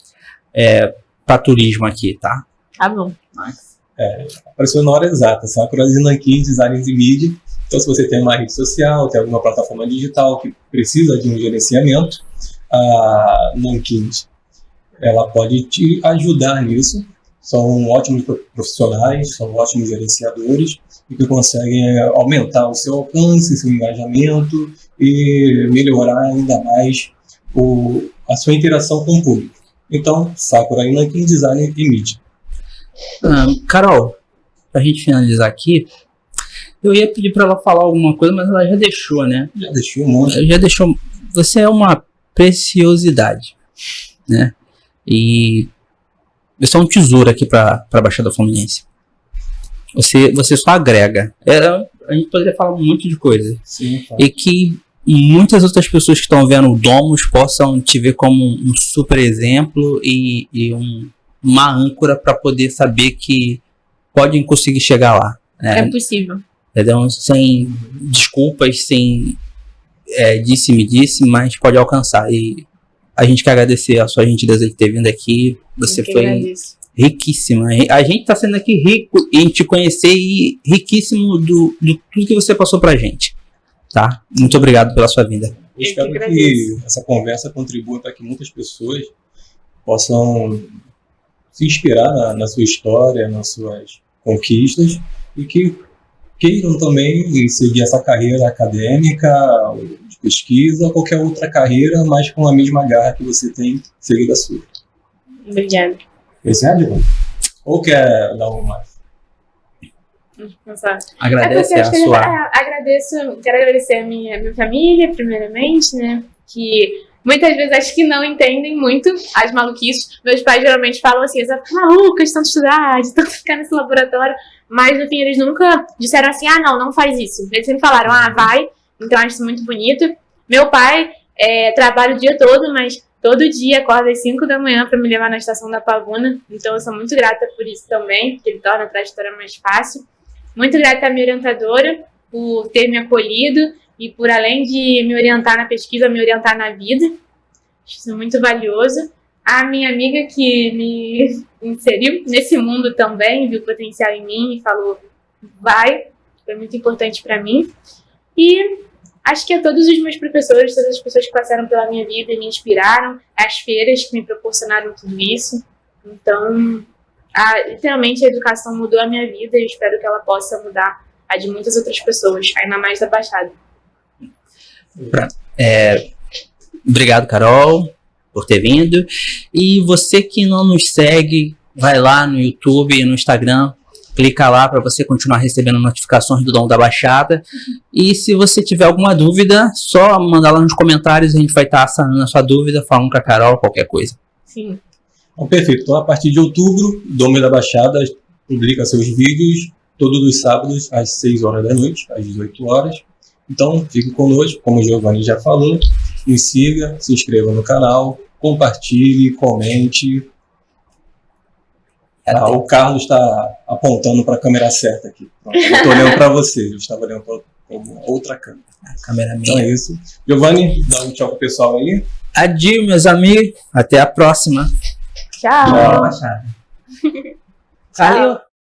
para turismo aqui, tá? Tá bom. Apareceu na hora exata. Sakura Nankin, Design e Mídia. Então, se você tem uma rede social, tem alguma plataforma digital que precisa de um gerenciamento, a Nankin, ela pode te ajudar nisso. São ótimos profissionais, são ótimos gerenciadores e que conseguem aumentar o seu alcance, seu engajamento e melhorar ainda mais a sua interação com o público. Então, Sakura Nankin, Design e Mídia. Carol, pra gente finalizar aqui, eu ia pedir pra ela falar alguma coisa, mas ela já deixou, né? Já deixou um monte. Já deixou. Você é uma preciosidade, né? E você é um tesouro aqui pra Baixada Fluminense. Você só agrega. A gente poderia falar um monte de coisa. Sim, tá. E que muitas outras pessoas que estão vendo o Domus possam te ver como um super exemplo e uma âncora para poder saber que podem conseguir chegar lá. É possível. Entendeu? Sem desculpas, sem disse-me, mas pode alcançar. E a gente quer agradecer a sua gentileza de ter vindo aqui. Você foi riquíssima. A gente está sendo aqui rico em te conhecer e riquíssimo do tudo que você passou pra gente. Tá? Muito obrigado pela sua vinda. Eu espero que essa conversa contribua para que muitas pessoas possam se inspirar na sua história, nas suas conquistas e que queiram também seguir essa carreira acadêmica, de pesquisa, qualquer outra carreira, mas com a mesma garra que você tem seguido a sua. Obrigada. Percebe? Ou quer dar uma... Agradece a sua... Quero agradecer a minha família, primeiramente, né? Que muitas vezes acho que não entendem muito as maluquices. Meus pais geralmente falam assim, eles ficam malucas, de tanto estudar, de tanto ficar nesse laboratório. Mas no fim eles nunca disseram assim, não faz isso. Eles sempre falaram, vai. Então acho isso muito bonito. Meu pai trabalha o dia todo, mas todo dia acorda às 5 da manhã para me levar na estação da Pavuna. Então eu sou muito grata por isso também, porque ele torna a trajetória mais fácil. Muito grata à minha orientadora por ter me acolhido e por, além de me orientar na pesquisa, me orientar na vida. Isso é muito valioso. A minha amiga que me inseriu nesse mundo também, viu o potencial em mim e falou, vai. Foi muito importante para mim. E acho que a todos os meus professores, todas as pessoas que passaram pela minha vida e me inspiraram, as feiras que me proporcionaram tudo isso. Então, literalmente a educação mudou a minha vida e eu espero que ela possa mudar a de muitas outras pessoas, ainda mais da Baixada. Obrigado, Carol, por ter vindo. E você que não nos segue, vai lá no YouTube e no Instagram, clica lá para você continuar recebendo notificações do Dom da Baixada. E se você tiver alguma dúvida, só mandar lá nos comentários, a gente vai estar sanando a sua dúvida, falando com a Carol, qualquer coisa. Sim. Então, perfeito. Então, a partir de outubro, o Dom da Baixada publica seus vídeos todos os sábados às 6 horas da noite, às 18 horas. Então, fique conosco, como o Giovanni já falou, me siga, se inscreva no canal, compartilhe, comente. O Carlos está apontando para a câmera certa aqui. Pronto, eu estou olhando para você, eu estava olhando para outra câmera. A câmera minha. Então é isso. Giovanni, dá um tchau pro pessoal aí. Adio, meus amigos. Até a próxima. Tchau. Valeu.